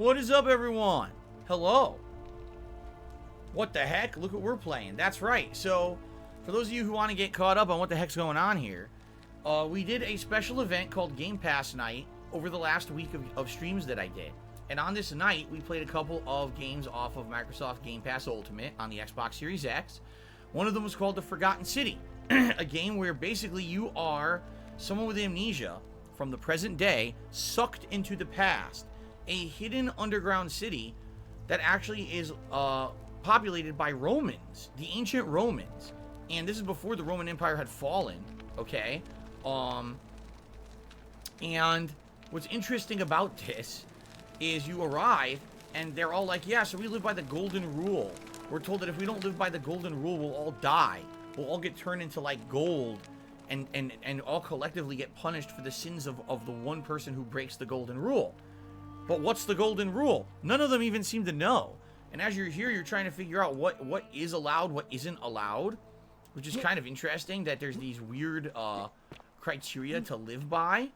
What is up, everyone? Hello. What the heck? Look what we're playing. That's right. So, for those of you who want to get caught up on what the heck's going on here, we did a special event called Game Pass Night over the last week of streams that I did. And on this night, we played a couple of games off of Microsoft Game Pass Ultimate on the Xbox Series X. One of them was called The Forgotten City, a game where basically you are someone with amnesia from the present day sucked into the past. A hidden underground city that actually is populated by Romans, the ancient Romans. And this is before the Roman Empire had fallen, okay? And what's interesting about this is you arrive and they're all like, yeah, so we live by the golden rule. We're told that if we don't live by the golden rule, we'll all die. We'll all get turned into like gold and all collectively get punished for the sins of the one person who breaks the golden rule. But what's the golden rule? None of them even seem to know. And as you're here, you're trying to figure out what is allowed, what isn't allowed, which is kind of interesting that there's these weird criteria to live by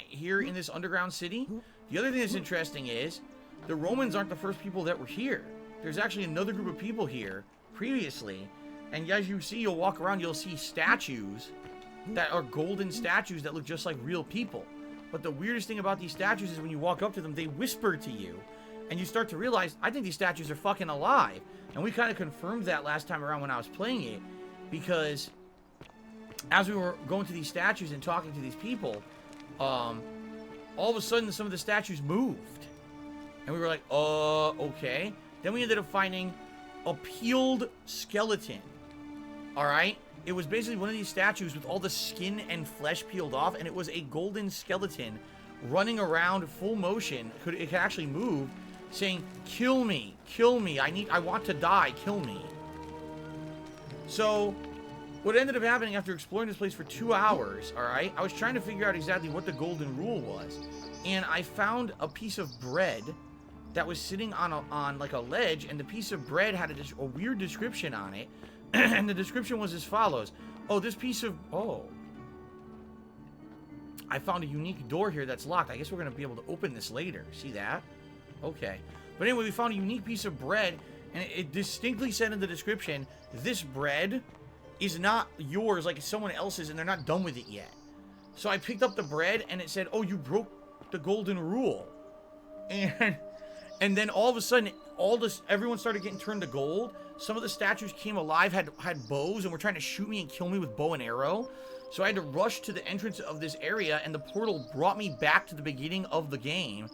here in this underground city. The other thing that's interesting is the Romans aren't the first people that were here. There's actually another group of people here previously, and as you see, you'll walk around, you'll see statues that are golden statues that look just like real people. But the weirdest thing about these statues is when you walk up to them, they whisper to you, and you start to realize, I think these statues are fucking alive. And we kind of confirmed that last time around when I was playing it, because as we were going to these statues and talking to these people, all of a sudden some of the statues moved. And we were like, okay. Then we ended up finding a peeled skeleton. Alright? It was basically one of these statues with all the skin and flesh peeled off, and it was a golden skeleton running around full motion. It could actually move, saying, kill me, I want to die, kill me. So, what ended up happening after exploring this place for 2 hours, alright, I was trying to figure out exactly what the golden rule was. And I found a piece of bread that was sitting on like a ledge, and the piece of bread had a weird description on it. And the description was as follows. I found a unique door here that's locked. I guess we're going to be able to open this later. See that? Okay. But anyway, we found a unique piece of bread, and it distinctly said in the description, this bread is not yours, like it's someone else's, and they're not done with it yet. So I picked up the bread, and it said, oh, you broke the golden rule. And then all of a sudden, everyone started getting turned to gold. Some of the statues came alive, had bows, and were trying to shoot me and kill me with bow and arrow. So I had to rush to the entrance of this area, and the portal brought me back to the beginning of the game.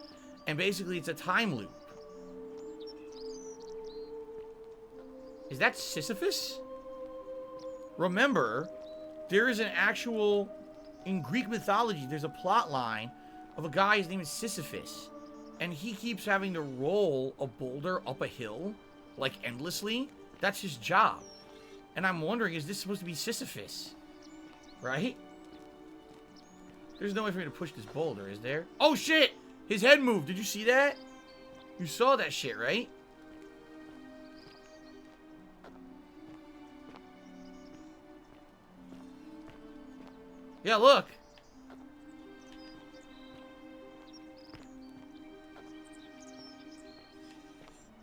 And basically, it's a time loop. Is that Sisyphus? Remember, there is an actual... In Greek mythology, there's a plot line of a guy, his name is Sisyphus. And he keeps having to roll a boulder up a hill, like endlessly. That's his job. And I'm wondering, is this supposed to be Sisyphus? Right? There's no way for me to push this boulder, is there? Oh shit! His head moved. Did you see that? You saw that shit, right? Yeah, look.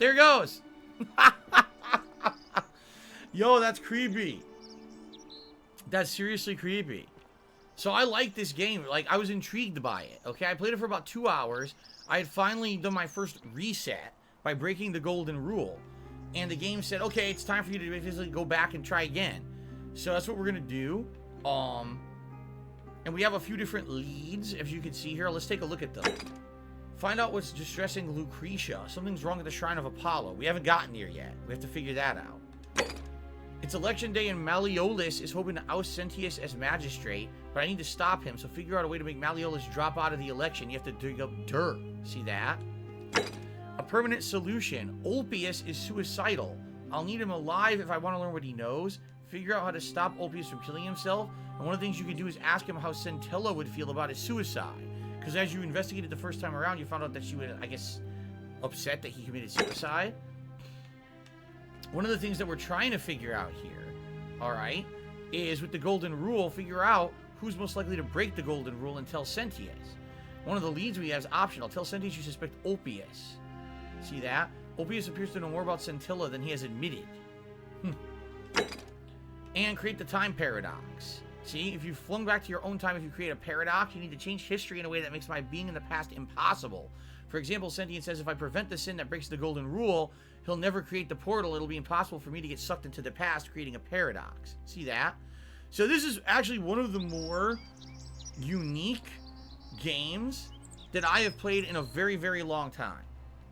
There it goes. Yo, that's creepy. That's seriously creepy. So I like this game. Like, I was intrigued by it. Okay, I played it for about 2 hours. I had finally done my first reset by breaking the golden rule. And the game said, okay, it's time for you to basically go back and try again. So that's what we're going to do. And we have a few different leads, as you can see here. Let's take a look at them. Find out what's distressing Lucretia. Something's wrong at the Shrine of Apollo. We haven't gotten there yet. We have to figure that out. It's election day and Malleolus is hoping to oust Sentius as magistrate, but I need to stop him, so figure out a way to make Malleolus drop out of the election. You have to dig up dirt. See that? A permanent solution. Ulpius is suicidal. I'll need him alive if I want to learn what he knows. Figure out how to stop Ulpius from killing himself. And one of the things you could do is ask him how Centella would feel about his suicide. Because as you investigated the first time around, you found out that she was, I guess, upset that he committed suicide. One of the things that we're trying to figure out here, alright, is with the golden rule, figure out who's most likely to break the golden rule and tell Sentius. One of the leads we have is optional. Tell Sentience you suspect Ulpius. See that? Ulpius appears to know more about Scintilla than he has admitted. And create the time paradox. See, if you flung back to your own time, if you create a paradox, you need to change history in a way that makes my being in the past impossible. For example, Sentient says if I prevent the sin that breaks the golden rule, he'll never create the portal. It'll be impossible for me to get sucked into the past, creating a paradox. See that? So this is actually one of the more unique games that I have played in a very, very long time.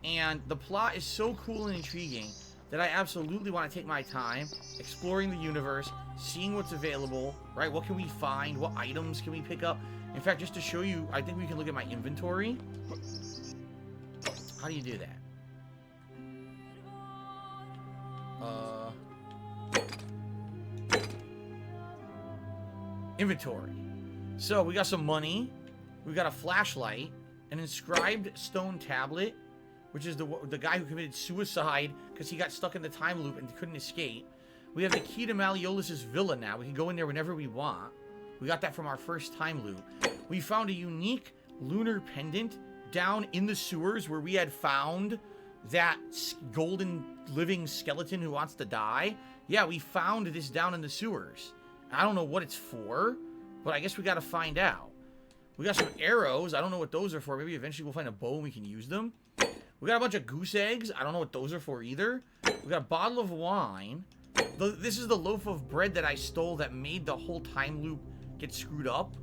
And the plot is so cool and intriguing that I absolutely want to take my time exploring the universe, seeing what's available, right? What can we find? What items can we pick up? In fact, just to show you, I think we can look at my inventory. How do you do that? Inventory. So we got some money. We got a flashlight, an inscribed stone tablet, which is the guy who committed suicide because he got stuck in the time loop and couldn't escape. We have the key to Malleolus's villa now. We can go in there whenever we want. We got that from our first time loop. We found a unique lunar pendant down in the sewers where we had found that golden living skeleton who wants to die. Yeah, we found this down in the sewers. I don't know what it's for, but I guess we got to find out. We got some arrows. I don't know what those are for. Maybe eventually we'll find a bow and we can use them. We got a bunch of goose eggs. I don't know what those are for either. We got a bottle of wine. This is the loaf of bread that I stole that made the whole time loop get screwed up.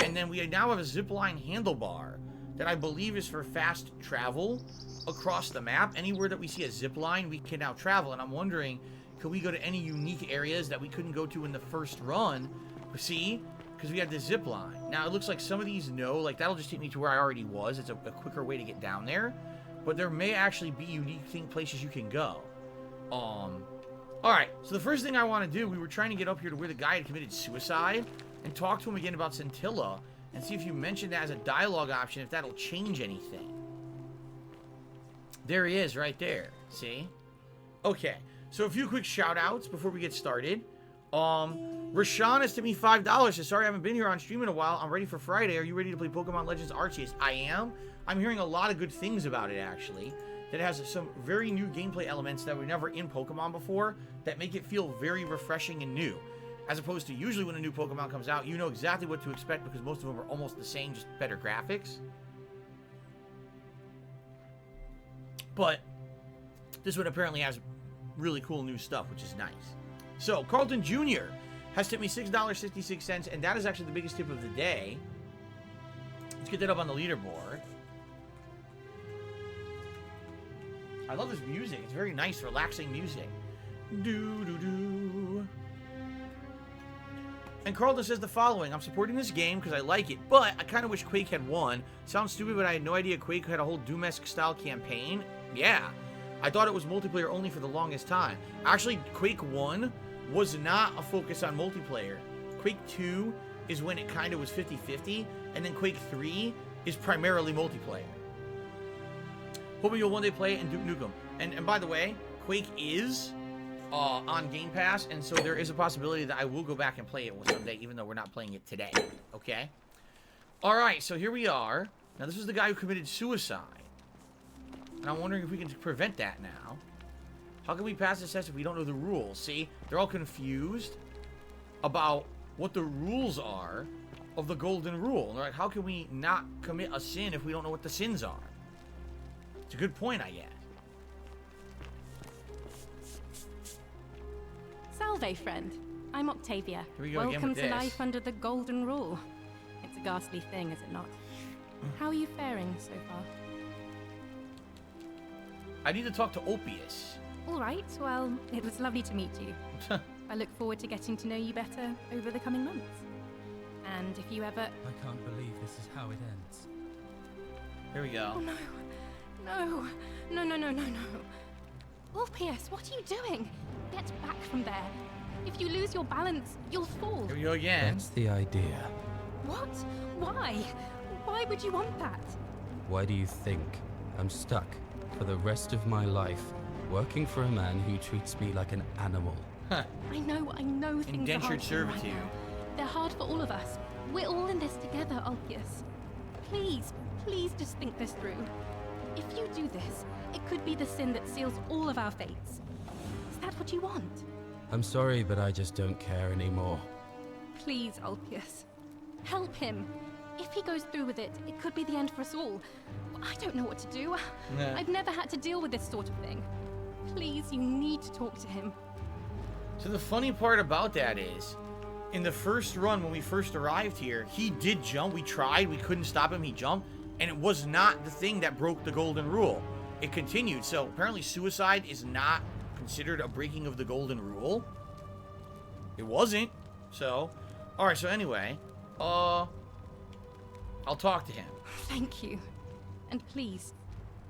And then we now have a zipline handlebar that I believe is for fast travel across the map. Anywhere that we see a zipline, we can now travel. And I'm wondering, could we go to any unique areas that we couldn't go to in the first run? See? Because we have the zipline. Now, it looks like some of these like that'll just take me to where I already was. It's a quicker way to get down there. But there may actually be unique places you can go. Alright, so the first thing I want to do, we were trying to get up here to where the guy had committed suicide and talk to him again about Scintilla and see if you mentioned that as a dialogue option, if that'll change anything. There he is right there. See? Okay, so a few quick shout outs before we get started. Rashawn has tipped me $5. Says, sorry I haven't been here on stream in a while. I'm ready for Friday. Are you ready to play Pokemon Legends Arceus? I am. I'm hearing a lot of good things about it, actually. That it has some very new gameplay elements that were never in Pokemon before that make it feel very refreshing and new. As opposed to usually when a new Pokemon comes out, you know exactly what to expect because most of them are almost the same, just better graphics. But this one apparently has really cool new stuff, which is nice. So, Carlton Jr. has tipped me $6.66, and that is actually the biggest tip of the day. Let's get that up on the leaderboard. I love this music. It's very nice, relaxing music. Do-do-do. And Carlton says the following. I'm supporting this game because I like it, but I kind of wish Quake had won. Sounds stupid, but I had no idea Quake had a whole Doom-esque style campaign. Yeah. I thought it was multiplayer only for the longest time. Actually, Quake 1 was not a focus on multiplayer. Quake 2 is when it kind of was 50-50, and then Quake 3 is primarily multiplayer. Hoping you'll one day play it and Duke Nukem. And by the way, Quake is on Game Pass, and so there is a possibility that I will go back and play it someday, even though we're not playing it today. Okay? Alright, so here we are. Now, this is the guy who committed suicide. And I'm wondering if we can prevent that now. How can we pass this test if we don't know the rules? See? They're all confused about what the rules are of the golden rule. And they're like, how can we not commit a sin if we don't know what the sins are? It's a good point, I guess. Salve, friend. I'm Octavia. Here we go Welcome again with to this. life under the golden rule. It's a ghastly thing, is it not? How are you faring so far? I need to talk to Ulpius. All right, well, it was lovely to meet you. I look forward to getting to know you better over the coming months. And if you ever... I can't believe this is how it ends. Here we go. Oh, no. No. No, no, no, no, no. Ulpius, what are you doing? Get back from there. If you lose your balance, you'll fall. Here we go again. That's the idea. What? Why? Why would you want that? Why do you think I'm stuck for the rest of my life working for a man who treats me like an animal? Huh. I know things are hard Indentured for you right servitude. now. They're hard for all of us. We're all in this together, Ulpius. Please, Please just think this through. If you do this, it could be the sin that seals all of our fates. Is that what you want? I'm sorry, but I just don't care anymore. Please, Ulpius. Help him. If he goes through with it, it could be the end for us all. I don't know what to do. Nah. I've never had to deal with this sort of thing. Please, you need to talk to him. So the funny part about that is, in the first run when we first arrived here, he did jump. We tried. We couldn't stop him. He jumped. And it was not the thing that broke the golden rule. It continued. So apparently suicide is not considered a breaking of the golden rule. It wasn't. So, alright, so anyway, I'll talk to him. Thank you. And please,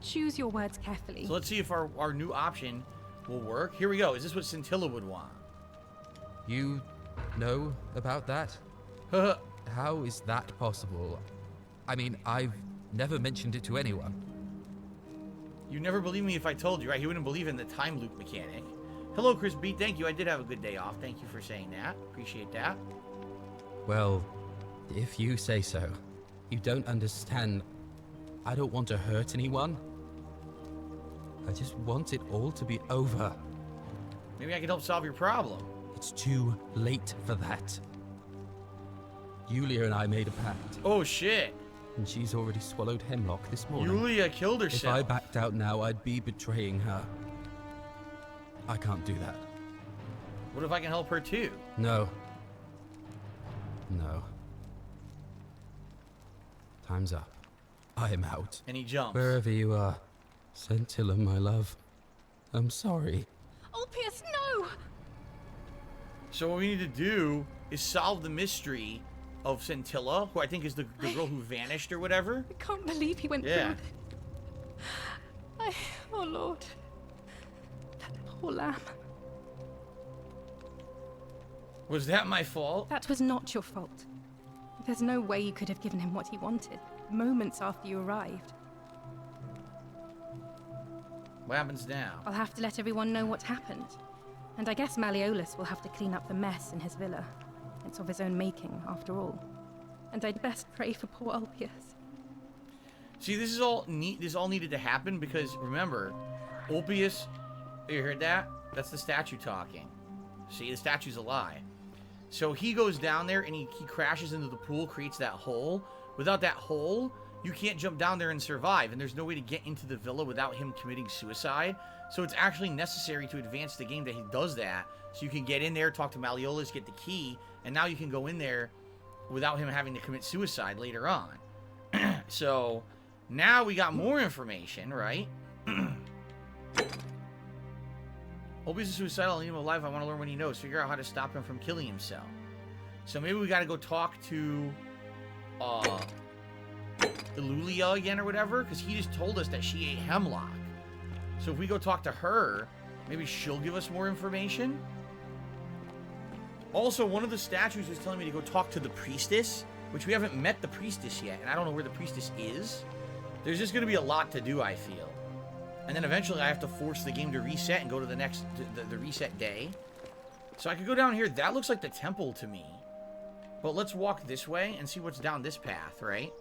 choose your words carefully. So let's see if our new option will work. Here we go. Is this what Scintilla would want? You know about that? How is that possible? I mean, I've never mentioned it to anyone. You never believe me if I told you, right? He wouldn't believe in the time loop mechanic. Hello, Chris B. Thank you. I did have a good day off. Thank you for saying that. Appreciate that. Well, if you say so. You don't understand. I don't want to hurt anyone. I just want it all to be over. Maybe I can help solve your problem. It's too late for that. Yulia and I made a pact, Oh, shit. and she's already swallowed hemlock this morning. Yulia killed If herself. I backed out now, I'd be betraying her. I can't do that. What if I can help her too? No. No. Time's up. I'm out. And he jumps. Wherever you are, Scintilla, my love. I'm sorry. Ulpius, no! So what we need to do is solve the mystery of Scintilla, who I think is the girl who vanished or whatever. I can't believe he went Yeah. through it. Oh, Lord. That poor lamb. Was that my fault? That was not your fault. There's no way you could have given him what he wanted, moments after you arrived. What happens now? I'll have to let everyone know what happened. And I guess Malleolus will have to clean up the mess in his villa. It's of his own making, after all. And I'd best pray for poor Ulpius. See, this is all neat. This all needed to happen because remember, Ulpius. You heard that? That's the statue talking. See, the statue's a lie. So he goes down there and he crashes into the pool, creates that hole. Without that hole, you can't jump down there and survive. And there's no way to get into the villa without him committing suicide. So it's actually necessary to advance the game that he does that. So you can get in there, talk to Malleolus, get the key, and now you can go in there without him having to commit suicide later on. So now we got more information, right? Ulpius is suicidal. I need him alive. I want to learn what he knows. Figure out how to stop him from killing himself. So maybe we got to go talk to Ilulia again or whatever, because he just told us that she ate hemlock. So if we go talk to her, maybe she'll give us more information. Also, one of the statues was telling me to go talk to the priestess, which we haven't met the priestess yet, and I don't know where the priestess is. There's just going to be a lot to do, I feel. And then eventually I have to force the game to reset and go to the next, the reset day. So I could go down here. That looks like the temple to me. But let's walk this way and see what's down this path, right?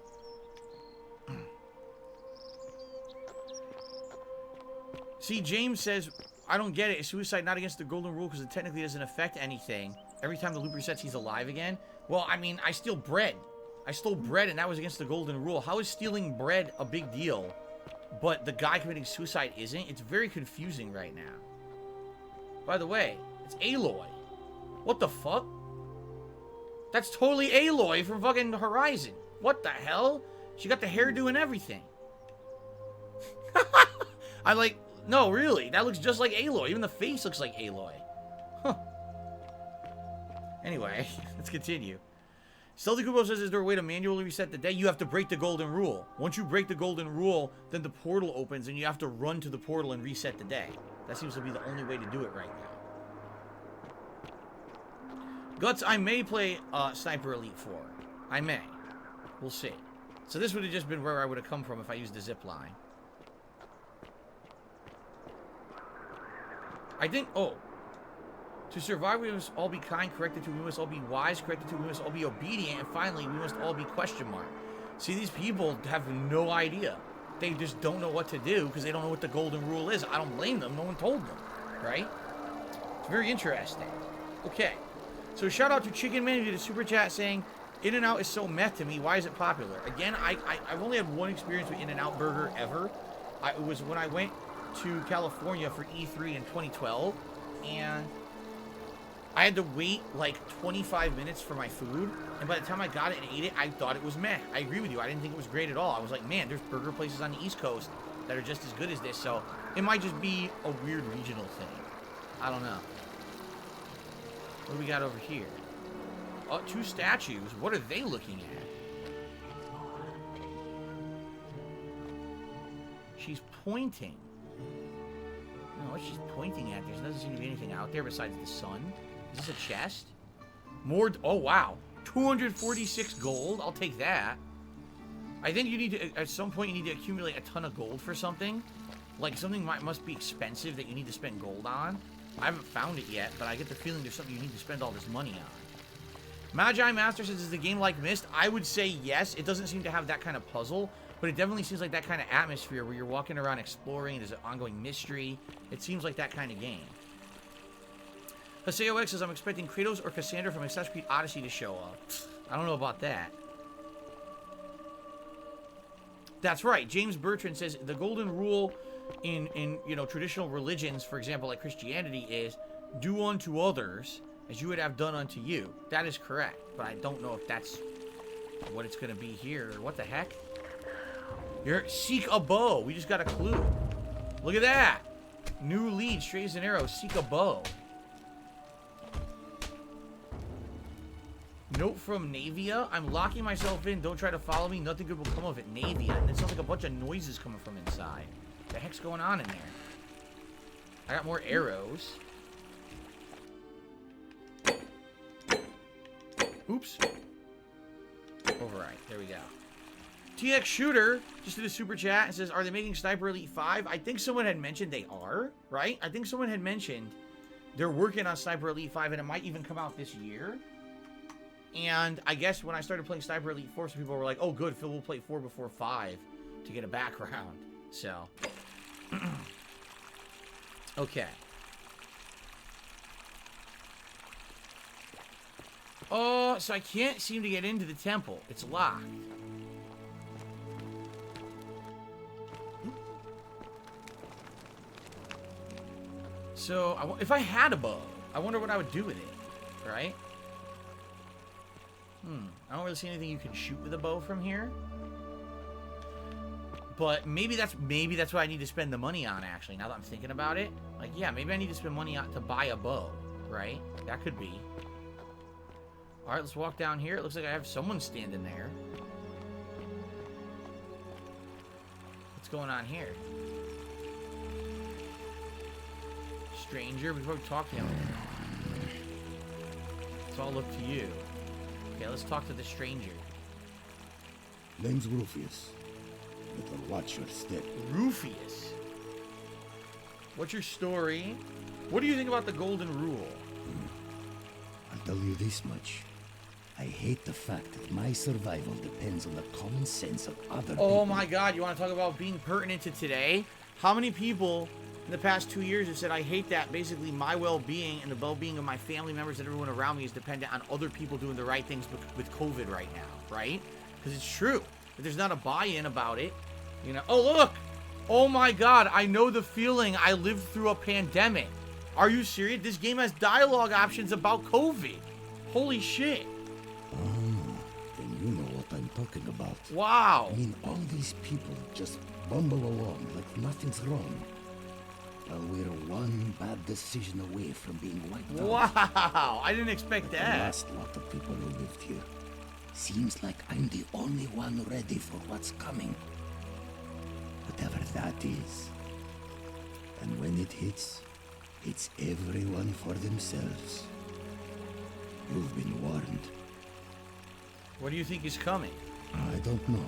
See, James says, I don't get it. Is suicide not against the golden rule because it technically doesn't affect anything? Every time the loop resets, he's alive again? Well, I mean, I steal bread. I stole bread and that was against the golden rule. How is stealing bread a big deal, but the guy committing suicide isn't? It's very confusing right now. By the way, it's Aloy. What the fuck? That's totally Aloy from fucking Horizon. What the hell? She got the hairdo and everything. I like... No, really. That looks just like Aloy. Even the face looks like Aloy. Huh. Anyway, let's continue. Stealthy Kubo says, is there a way to manually reset the day? You have to break the golden rule. Once you break the golden rule, then the portal opens and you have to run to the portal and reset the day. That seems to be the only way to do it right now. Guts, I may play Sniper Elite 4. I may. We'll see. So this would have just been where I would have come from if I used the zip line. I think, oh. To survive, we must all be kind, corrected to, we must all be wise, corrected to, we must all be obedient, and finally, we must all be question mark. See, these people have no idea. They just don't know what to do because they don't know what the golden rule is. I don't blame them. No one told them, right? It's very interesting. Okay. So shout out to Chicken Man who did a super chat saying, In-N-Out is so meh to me. Why is it popular? Again, I've only had one experience with In-N-Out Burger ever. It was when I went to California for E3 in 2012, and I had to wait like 25 minutes for my food, and by the time I got it and ate it, I thought it was meh. I agree with you. I didn't think it was great at all. I was like, man, there's burger places on the East Coast that are just as good as this, so it might just be a weird regional thing. I don't know. What do we got over here? Oh, 2 statues. What are they looking at? She's pointing. I don't know what she's pointing at. There doesn't seem to be anything out there besides the sun. Is this a chest? More. Oh, wow. 246 gold. I'll take that. I think you need to, at some point, you need to accumulate a ton of gold for something. Like, something must be expensive that you need to spend gold on. I haven't found it yet, but I get the feeling there's something you need to spend all this money on. Magi Master says, is the game like Myst? I would say yes. It doesn't seem to have that kind of puzzle, but it definitely seems like that kind of atmosphere where you're walking around exploring, there's an ongoing mystery. It seems like that kind of game. Haseo X says, I'm expecting Kratos or Cassandra from Assassin's Creed Odyssey to show up. I don't know about that. That's right. James Bertrand says, the golden rule in you know, traditional religions, for example, like Christianity, is do unto others as you would have done unto you. That is correct, but I don't know if that's what it's going to be here. What the heck? Seek a bow. We just got a clue. Look at that. New lead, straight as an arrow. Seek a bow. Note from Navia. I'm locking myself in. Don't try to follow me. Nothing good will come of it. Navia. And it sounds like a bunch of noises coming from inside. What the heck's going on in there? I got more arrows. Oops. Override. There we go. TX Shooter just did a super chat and says, are they making Sniper Elite 5? I think someone had mentioned they are, right? I think someone had mentioned they're working on Sniper Elite 5 and it might even come out this year. And I guess when I started playing Sniper Elite 4, some people were like, oh good, Phil will play 4 before 5 to get a background. So. Okay. Oh, so I can't seem to get into the temple. It's locked. So, if I had a bow, I wonder what I would do with it, right? I don't really see anything you can shoot with a bow from here. But maybe that's what I need to spend the money on, actually, now that I'm thinking about it. Like, yeah, maybe I need to spend money on to buy a bow, right? That could be. All right, let's walk down here. It looks like I have someone standing there. What's going on here? Stranger, before we talk to him. It's all up to you. Okay, let's talk to the stranger. Name's Rufius. Better watch your step. Rufius. What's your story? What do you think about the golden rule? I'll tell you this much. I hate the fact that my survival depends on the common sense of other people. Oh my god, you want to talk about being pertinent to today? How many people in the past 2 years have said, I hate that basically my well-being and the well-being of my family members and everyone around me is dependent on other people doing the right things with COVID right now, right? Because it's true. If there's not a buy-in about it, you know. Oh, look! Oh my god, I know the feeling. I lived through a pandemic. Are you serious? This game has dialogue options about COVID. Holy shit. Oh, then you know what I'm talking about. Wow. I mean, all these people just bumble along like nothing's wrong. Well, we're one bad decision away from being wiped out. Wow, I didn't expect The that. last lot of people who lived here. Seems like I'm the only one ready for what's coming. Whatever that is. And when it hits, it's everyone for themselves. You've been warned. What do you think is coming? I don't know.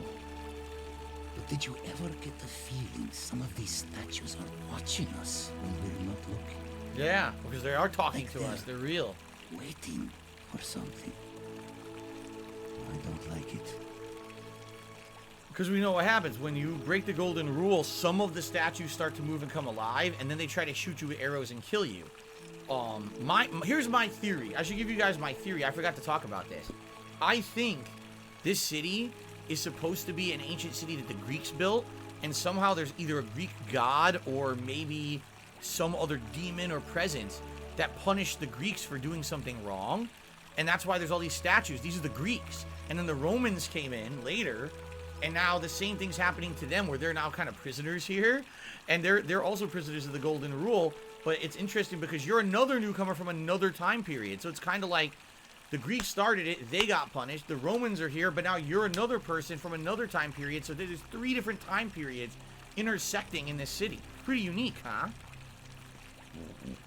But did you ever get the feeling some of these statues are watching us when we're not looking? Yeah, because they are talking Like to they're us. They're real. Waiting for something. I don't like it. Because we know what happens. When you break the golden rule, some of the statues start to move and come alive, and then they try to shoot you with arrows and kill you. Here's my theory. I should give you guys my theory. I forgot to talk about this. I think this city is supposed to be an ancient city that the Greeks built, and somehow there's either a Greek god or maybe some other demon or presence that punished the Greeks for doing something wrong, and that's why there's all these statues. These are the Greeks. And then the Romans came in later, and now the same thing's happening to them, where they're now kind of prisoners here, and they're also prisoners of the Golden Rule. But it's interesting because you're another newcomer from another time period, so it's kind of like the Greeks started it, they got punished, the Romans are here, but now you're another person from another time period, so there's 3 different time periods intersecting in this city. Pretty unique, huh?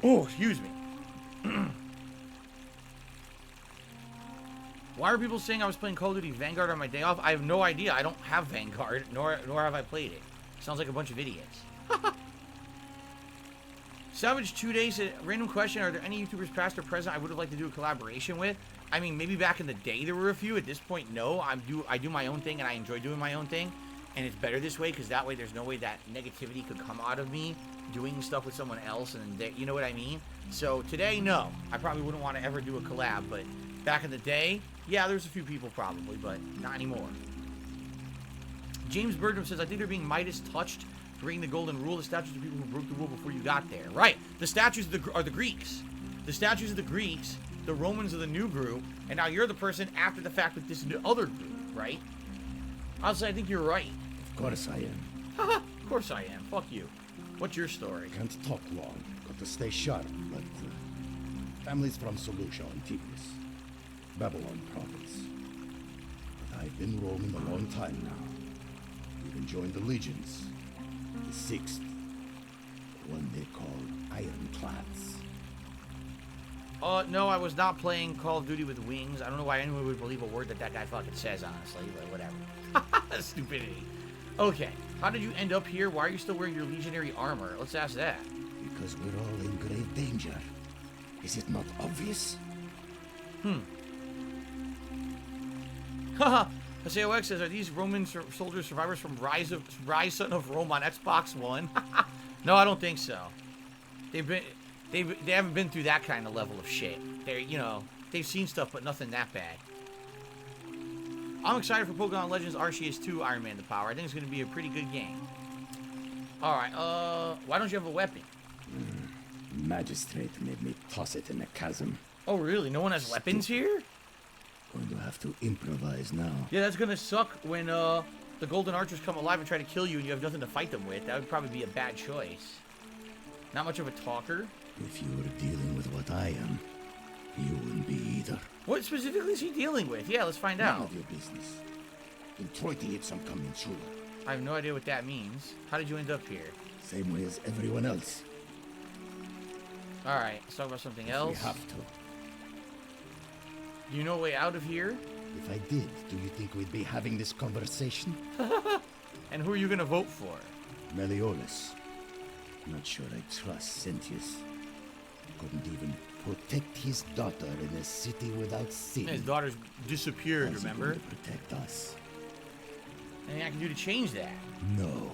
Oh, excuse me. Why are people saying I was playing Call of Duty Vanguard on my day off? I have no idea. I don't have Vanguard, nor have I played it. Sounds like a bunch of idiots. Savage 2 days, random question, are there any YouTubers past or present I would have liked to do a collaboration with? I mean, maybe back in the day there were a few. At this point, no. I do my own thing, and I enjoy doing my own thing. And it's better this way, because that way there's no way that negativity could come out of me doing stuff with someone else, and they, you know what I mean? So today, no. I probably wouldn't want to ever do a collab, but back in the day, yeah, there's a few people probably, but not anymore. James Birdham says, I think they're being Midas touched to bring the golden rule. The statues of people who broke the rule before you got there. Right. The statues are the Greeks. The statues of the Greeks, the Romans are the new group, and now you're the person after the fact with this other group, right? Honestly, I think you're right. Of course I am. Haha, of course I am. Fuck you. What's your story? Can't talk long. Got to stay sharp, but family's from Seleucia on Tigris, Babylon province. But I've been roaming a long time now. Even joined the legions. The 6th, the one they call Ironclads. No, I was not playing Call of Duty with wings. I don't know why anyone would believe a word that guy fucking says, honestly, but whatever. Stupidity. Okay, how did you end up here? Why are you still wearing your legionary armor? Let's ask that. Because we're all in grave danger. Is it not obvious? Haha. SAOX says, are these Roman soldiers survivors from Rise Son of Rome on Xbox One? No, I don't think so. They haven't been through that kind of level of shit. They've seen stuff, but nothing that bad. I'm excited for Pokemon Legends Arceus 2 Iron Man the Power. I think it's going to be a pretty good game. Alright, why don't you have a weapon? Magistrate made me toss it in a chasm. Oh, really? No one has weapons here? Going to have to improvise now. Yeah, that's going to suck when, the Golden Archers come alive and try to kill you and you have nothing to fight them with. That would probably be a bad choice. Not much of a talker. If you were dealing with what I am, you wouldn't be either. What specifically is he dealing with? Yeah, let's find out. None of your business. In Troiti, it's some coming through. I have no idea what that means. How did you end up here? Same way as everyone else. Alright, let's talk about something else. We have to. Do you know a way out of here? If I did, do you think we'd be having this conversation? And who are you gonna vote for? Meliodas. Not sure I trust Sentius. Couldn't even protect his daughter in a city without sin. His daughter's disappeared, How's he remember? going to protect us? Anything I can do to change that? No.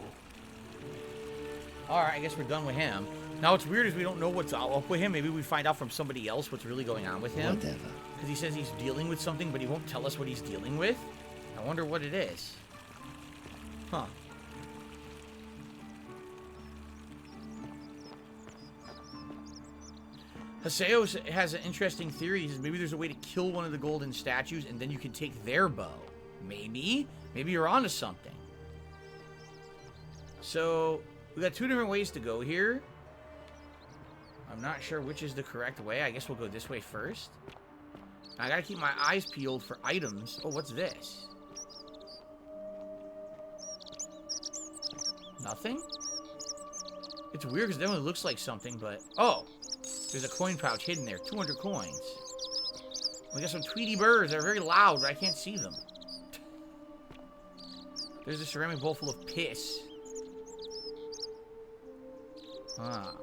Alright, I guess we're done with him. Now, what's weird is we don't know what's up with him. Maybe we find out from somebody else what's really going on with him. Whatever. Because he says he's dealing with something, but he won't tell us what he's dealing with. I wonder what it is. Huh. Haseo has an interesting theory. He says maybe there's a way to kill one of the golden statues and then you can take their bow. Maybe? Maybe you're onto something. So, we got 2 different ways to go here. I'm not sure which is the correct way. I guess we'll go this way first. I gotta keep my eyes peeled for items. Oh, what's this? Nothing? It's weird because it definitely looks like something, but... Oh! There's a coin pouch hidden there. 200 coins. We got some Tweety birds. They're very loud, but I can't see them. There's a ceramic bowl full of piss. Ah.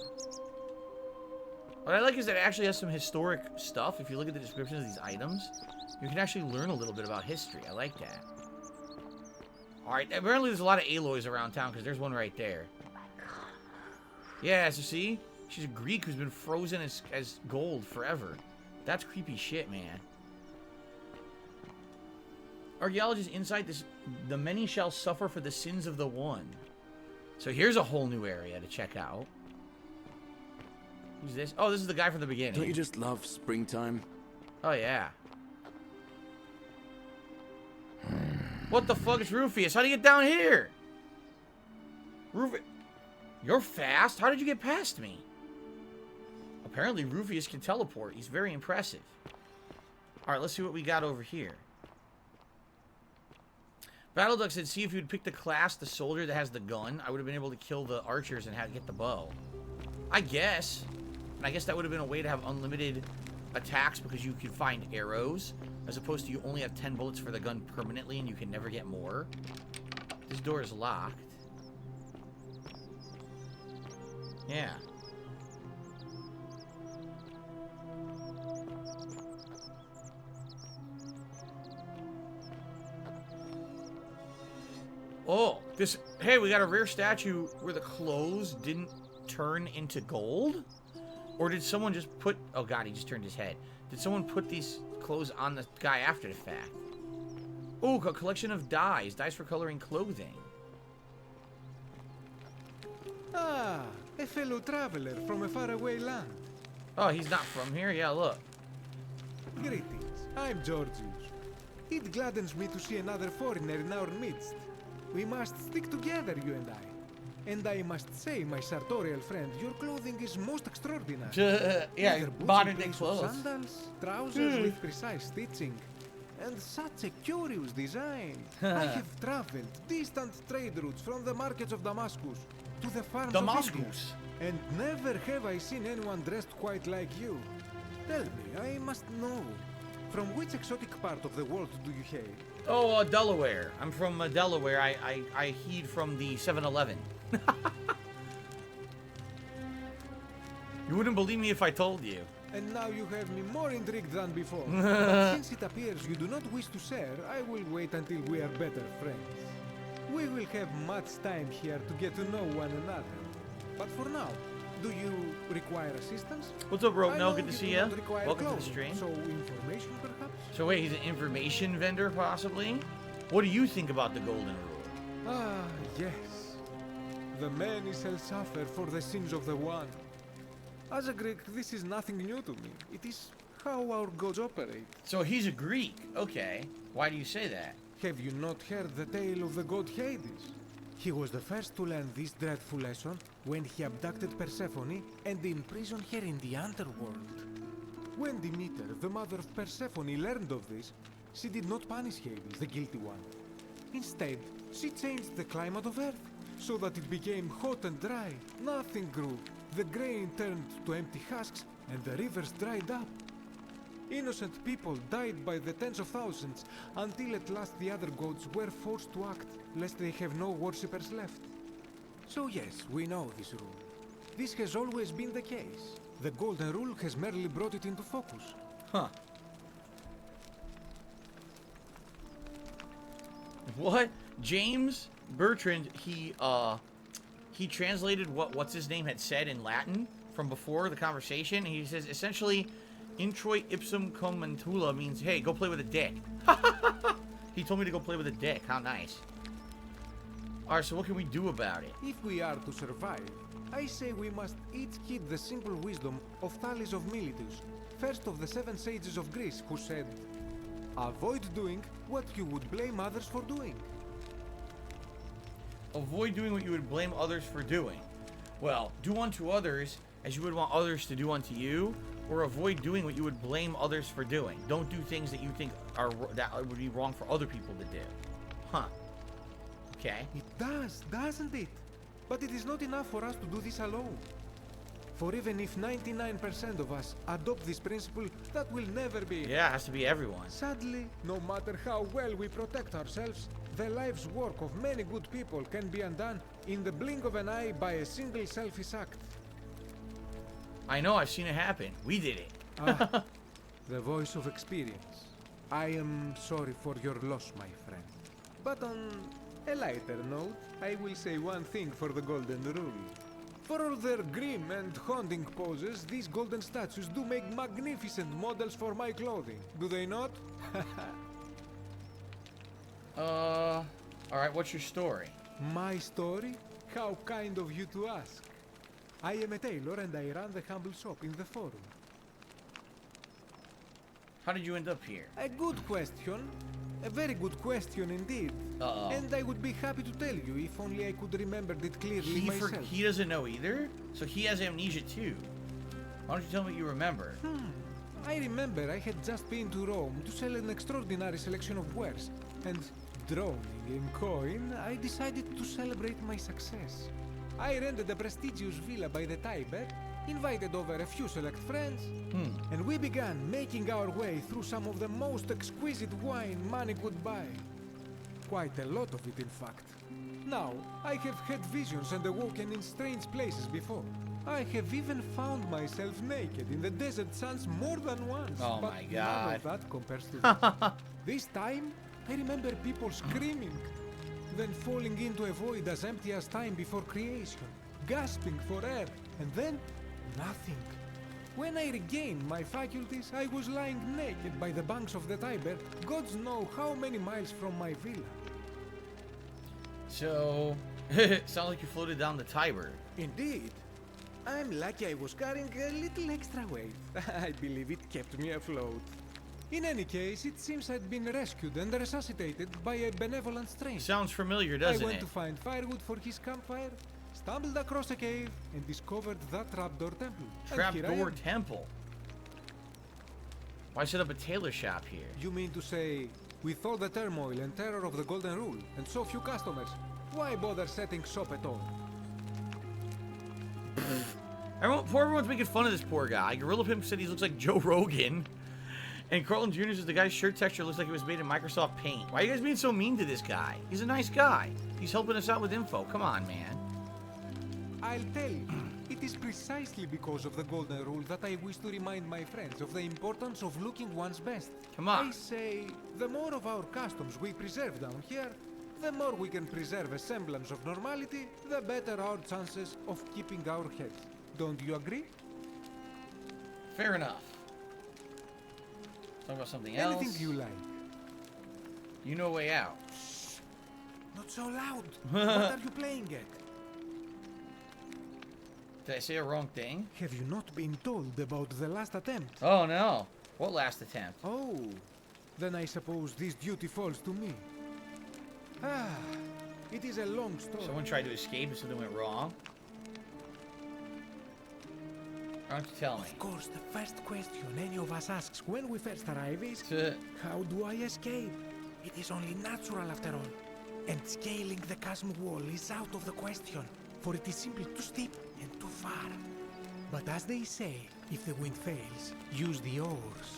What I like is that it actually has some historic stuff. If you look at the descriptions of these items, you can actually learn a little bit about history. I like that. Alright, apparently there's a lot of Aloys around town, because there's one right there. Yeah, so see? She's a Greek who's been frozen as gold forever. That's creepy shit, man. Archaeologist insight, the many shall suffer for the sins of the one. So here's a whole new area to check out. Who's this? Oh, this is the guy from the beginning. Don't you just love springtime? Oh, yeah. What the fuck is Rufius? How do you get down here? Rufius, you're fast? How did you get past me? Apparently Rufius can teleport. He's very impressive. Alright, let's see what we got over here. Battleduck said, see if you'd pick the class, the soldier that has the gun. I would have been able to kill the archers and get the bow. I guess. And I guess that would have been a way to have unlimited attacks because you could find arrows. As opposed to you only have 10 bullets for the gun permanently and you can never get more. This door is locked. Yeah. Oh, this... Hey, we got a rare statue where the clothes didn't turn into gold? Or did someone just put... Oh, God, he just turned his head. Did someone put these clothes on the guy after the fact? Oh, a collection of dyes. Dyes for coloring clothing. Ah, a fellow traveler from a faraway land. Oh, he's not from here? Yeah, look. Greetings, I'm Georgius. It gladdens me to see another foreigner in our midst. We must stick together, you and I. And I must say, my sartorial friend, your clothing is most extraordinary. Yeah, Leather boots modern in day place of clothes. Sandals, trousers with precise stitching, and such a curious design. I have traveled distant trade routes from the markets of Damascus to the farms of India, Damascus. and never have I seen anyone dressed quite like you. Tell me, I must know, from which exotic part of the world do you hail? Oh, Delaware. I'm from Delaware. I heed from the 7-Eleven. You wouldn't believe me if I told you. And now you have me more intrigued than before. But since it appears you do not wish to share, I will wait until we are better friends. We will have much time here to get to know one another. But for now, do you require assistance? What's up, bro? I No, know good to you see do ya. not require Welcome to the clothing, stream. So information, perhaps? So wait, he's an information vendor, possibly? What do you think about the Golden Rule? Ah, yes. The many shall suffer for the sins of the one. As a Greek, this is nothing new to me. It is how our gods operate. So he's a Greek. Okay. Why do you say that? Have you not heard the tale of the god Hades? He was the first to learn this dreadful lesson when he abducted Persephone and imprisoned her in the underworld. When Demeter, the mother of Persephone, learned of this, she did not punish Hades, the guilty one. Instead, she changed the climate of Earth so that it became hot and dry. Nothing grew. The grain turned to empty husks and the rivers dried up. Innocent people died by the tens of thousands, until at last the other gods were forced to act, lest they have no worshippers left. So yes, we know this rule. This has always been the case. The Golden Rule has merely brought it into focus. Huh. What? James Bertrand, he translated what's his name had said in Latin from before the conversation. He says essentially, introit ipsum commentula means, hey, go play with a dick. He told me to go play with a dick. How nice. Alright, so what can we do about it? If we are to survive, I say we must each heed the simple wisdom of Thales of Miletus, first of the 7 sages of Greece, who said, avoid doing what you would blame others for doing. Avoid doing what you would blame others for doing. Well, do unto others as you would want others to do unto you, or avoid doing what you would blame others for doing. Don't do things that you think that would be wrong for other people to do. Huh. Okay. It does, doesn't it? But it is not enough for us to do this alone. For even if 99% of us adopt this principle, that will never be. Yeah, it has to be everyone. Sadly, no matter how well we protect ourselves, the life's work of many good people can be undone in the blink of an eye by a single selfish act. I know, I've seen it happen. We did it. Ah, the voice of experience. I am sorry for your loss, my friend. But on a lighter note, I will say one thing for the Golden Rule. For all their grim and haunting poses, these golden statues do make magnificent models for my clothing. Do they not? Alright, what's your story? My story? How kind of you to ask. I am a tailor and I run the humble shop in the forum. How did you end up here? A good question. A very good question indeed. And I would be happy to tell you if only I could remember it clearly myself. He doesn't know either? So he has amnesia too. Why don't you tell me what you remember? I remember I had just been to Rome to sell an extraordinary selection of wares, and drowning in coin, I decided to celebrate my success. I rented a prestigious villa by the Tiber, invited over a few select friends, and we began making our way through some of the most exquisite wine money could buy. Quite a lot of it, in fact. Now, I have had visions and awoken in strange places before. I have even found myself naked in the desert sands more than once. Oh but my God. none of that compares to this. This time, I remember people screaming, then falling into a void as empty as time before creation, gasping for air, and then nothing. When I regained my faculties, I was lying naked by the banks of the Tiber, gods know how many miles from my villa. So, sounds like you floated down the Tiber. Indeed. I'm lucky I was carrying a little extra weight. I believe it kept me afloat. In any case, it seems I'd been rescued and resuscitated by a benevolent stranger. Sounds familiar, doesn't I went it? to find firewood for his campfire, stumbled across a cave, and discovered that trapdoor temple. And here I Trapdoor am. temple. Why set up a tailor shop here? You mean to say, with all the turmoil and terror of the Golden Rule, and so few customers, why bother setting shop at all? Everyone's making fun of this poor guy. Gorilla Pimp said he looks like Joe Rogan. And Carlton Jr. says the guy's shirt texture looks like it was made in Microsoft Paint. Why are you guys being so mean to this guy? He's a nice guy. He's helping us out with info. Come on, man. I'll tell you, it is precisely because of the Golden Rule that I wish to remind my friends of the importance of looking one's best. Come on. I say, the more of our customs we preserve down here, the more we can preserve a semblance of normality, the better our chances of keeping our heads. Don't you agree? Fair enough. Talk about something else. Anything you like. You know a way out. Not so loud. What are you playing at? Did I say a wrong thing? Have you not been told about the last attempt? Oh no. What last attempt? Oh, then I suppose this duty falls to me. Ah, it is a long story. Someone tried to escape and something went wrong. Why don't you tell me? Of course, the first question any of us asks when we first arrive is, To- how do I escape? It is only natural after all. And scaling the chasm wall is out of the question, for it is simply too steep and too far. But as they say, if the wind fails, use the oars.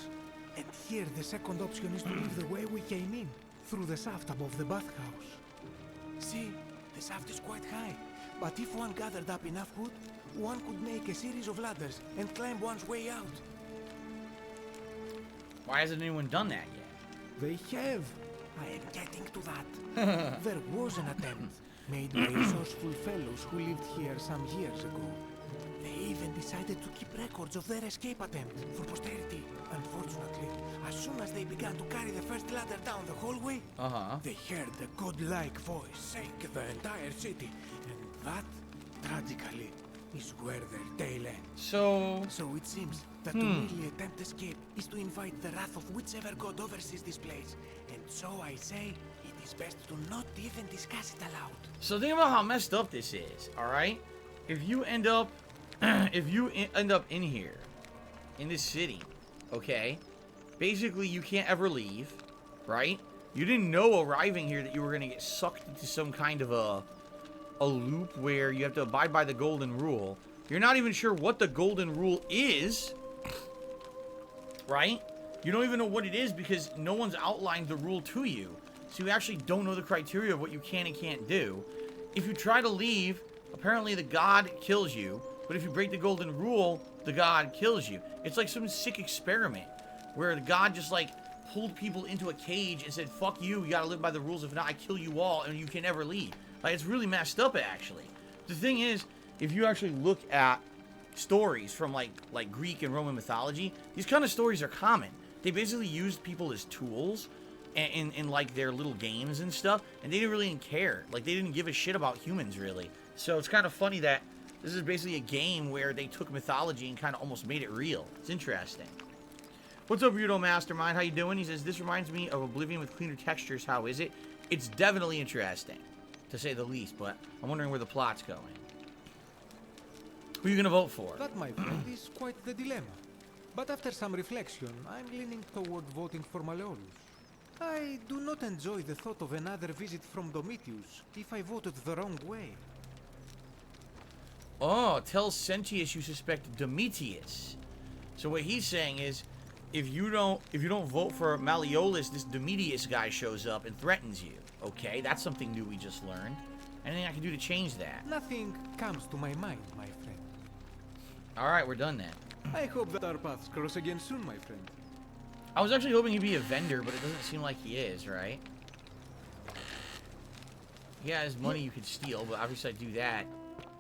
And here the second option is to leave the way we came in, through the shaft above the bathhouse. See, the shaft is quite high, but if one gathered up enough wood, one could make a series of ladders and climb one's way out. Why hasn't anyone done that yet? They have. I am getting to that. There was an attempt made by resourceful fellows who lived here some years ago. They even decided to keep records of their escape attempt for posterity. Unfortunately, as soon as they began to carry the first ladder down the hallway, they heard a godlike voice shake the entire city, and that, tragically, is where their tale ends. So So it seems that to merely attempt escape is to invite the wrath of whichever god oversees this place. And so I say, it is best to not even discuss it aloud. So think about how messed up this is, alright? If you end up in here, in this city, okay? Basically, you can't ever leave, right? You didn't know arriving here that you were gonna get sucked into some kind of a loop where you have to abide by the golden rule. You're not even sure what the golden rule is, right? You don't even know what it is because no one's outlined the rule to you. So you actually don't know the criteria of what you can and can't do. If you try to leave, apparently the god kills you. But if you break the golden rule, the god kills you. It's like some sick experiment where the god just like pulled people into a cage and said, fuck you, you gotta live by the rules, if not I kill you all and you can never leave. Like, it's really messed up, actually. The thing is, if you actually look at stories from like Greek and Roman mythology, these kind of stories are common. They basically used people as tools in like their little games and stuff, and they didn't really care. Like, they didn't give a shit about humans, really. So it's kind of funny that this is basically a game where they took mythology and kind of almost made it real. It's interesting. What's up, Weirdo Mastermind? How you doing? He says, this reminds me of Oblivion with cleaner textures. How is it? It's definitely interesting, to say the least, but I'm wondering where the plot's going. Who are you going to vote for? That, my friend, is quite the dilemma. But after some reflection, I'm leaning toward voting for Malleolus. I do not enjoy the thought of another visit from Domitius if I voted the wrong way. Oh, tell Sentius you suspect Domitius. So what he's saying is, if you don't vote for Malleolus, this Domitius guy shows up and threatens you. Okay, that's something new we just learned. Anything I can do to change that? Nothing comes to my mind, my friend. Alright, we're done then. I hope that our paths cross again soon, my friend. I was actually hoping he'd be a vendor, but it doesn't seem like he is, right? He has money you could steal, but obviously I do that.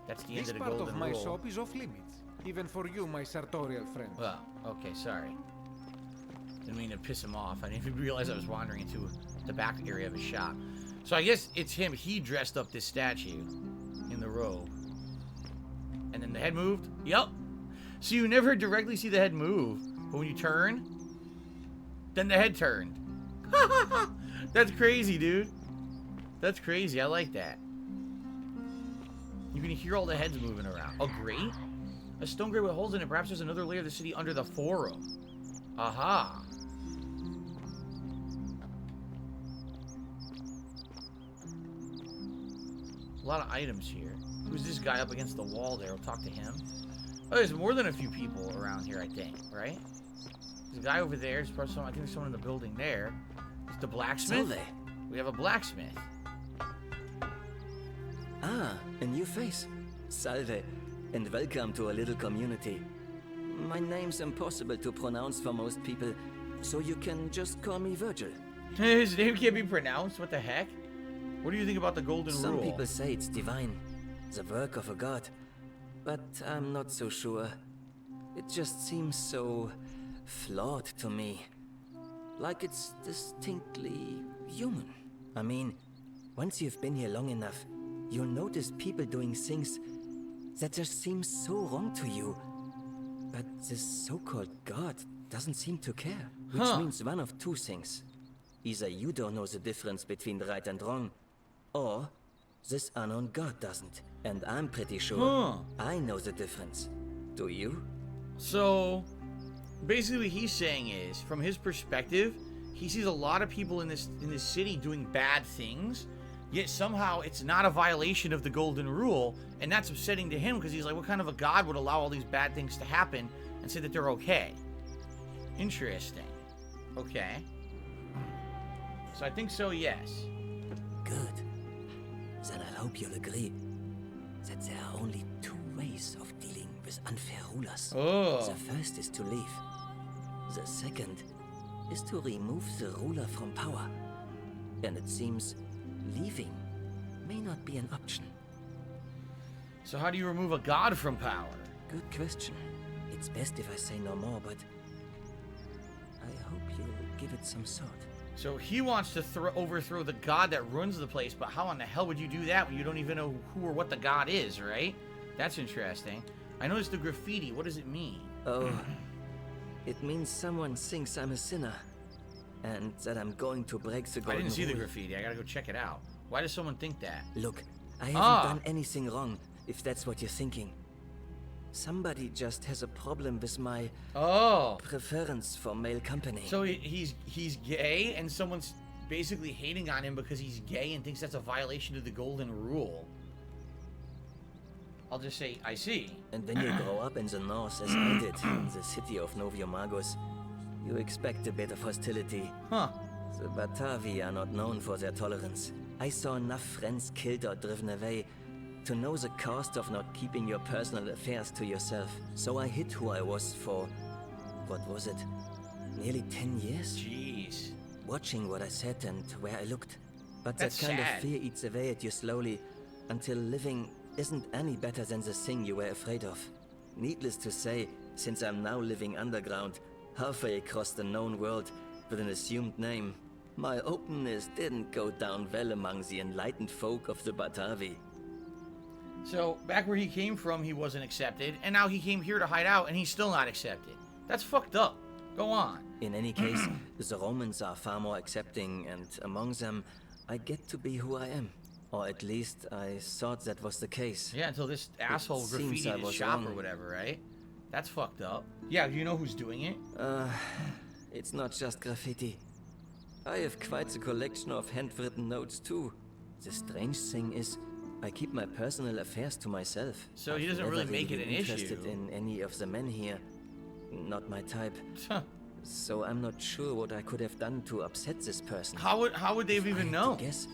That's the end of the golden rule. This part of my shop is off limits, even for you, my sartorial friend. Well, okay, sorry. Didn't mean to piss him off. I didn't even realize I was wandering into the back area of his shop. So I guess it's him. He dressed up this statue in the robe. And then the head moved? Yup. So you never directly see the head move. But when you turn, then the head turned. That's crazy, dude. That's crazy. I like that. You can hear all the heads moving around. A grate? A stone grate with holes in it. Perhaps there's another layer of the city under the forum. Aha. A lot of items here. Who's this guy up against the wall there? We'll talk to him. Oh, there's more than a few people around here, I think, right? There's a guy over there. There's probably someone, I think there's someone in the building there. It's the blacksmith. Salve. We have a blacksmith. Ah, a new face. Salve, and welcome to a little community. My name's impossible to pronounce for most people, so you can just call me Virgil. His name can't be pronounced? What the heck? What do you think about the golden rule? Some people say it's divine, the work of a god, but I'm not so sure. It just seems so flawed to me. Like it's distinctly human. I mean, once you've been here long enough, you'll notice people doing things that just seem so wrong to you. But this so-called god doesn't seem to care. Which means one of two things. Either you don't know the difference between right and wrong, or this unknown god doesn't. And I'm pretty sure I know the difference. Do you? So, basically what he's saying is, from his perspective, he sees a lot of people in this city doing bad things, yet somehow it's not a violation of the golden rule, and that's upsetting to him because he's like, what kind of a god would allow all these bad things to happen and say that they're okay? Interesting. Okay. So I think so, yes. Good. Then I hope you'll agree that there are only two ways of dealing with unfair rulers. Oh. The first is to leave. The second is to remove the ruler from power. And it seems leaving may not be an option. So how do you remove a god from power? Good question. It's best if I say no more, but I hope you'll give it some thought. So he wants to overthrow the god that runs the place, but how in the hell would you do that when you don't even know who or what the god is, right? That's interesting. I noticed the graffiti. What does it mean? Oh, it means someone thinks I'm a sinner, and that I'm going to break the golden I didn't see the rule. graffiti. I gotta go check it out. Why does someone think that? Look, I haven't done anything wrong, if that's what you're thinking. Somebody just has a problem with my preference for male company. So he's gay, and someone's basically hating on him because he's gay and thinks that's a violation of the golden rule. I'll just say, I see. And when you grow up in the north, as I did, in the city of Noviomagos, you expect a bit of hostility. Huh. The Batavi are not known for their tolerance. I saw enough friends killed or driven away to know the cost of not keeping your personal affairs to yourself. So I hid who I was for, what was it, nearly 10 years? Jeez. nice. Watching what I said and where I looked. But That's that kind sad. of fear eats away at you slowly, until living isn't any better than the thing you were afraid of. Needless to say, since I'm now living underground, halfway across the known world, with an assumed name, my openness didn't go down well among the enlightened folk of the Batavi. So, back where he came from, he wasn't accepted, and now he came here to hide out, and he's still not accepted. That's fucked up. Go on. In any case, the Romans are far more accepting, and among them, I get to be who I am. Or at least, I thought that was the case. Yeah, until this asshole seems I graffitied his was shop or wrong. whatever, right? That's fucked up. Yeah, do you know who's doing it? It's not just graffiti. I have quite the collection of handwritten notes too. The strange thing is, I keep my personal affairs to myself. So he I've doesn't never really make it been an interested issue. in any of the men here. Not my type. So I'm not sure what I could have done to upset this person. How would they have If I even had to known? guess,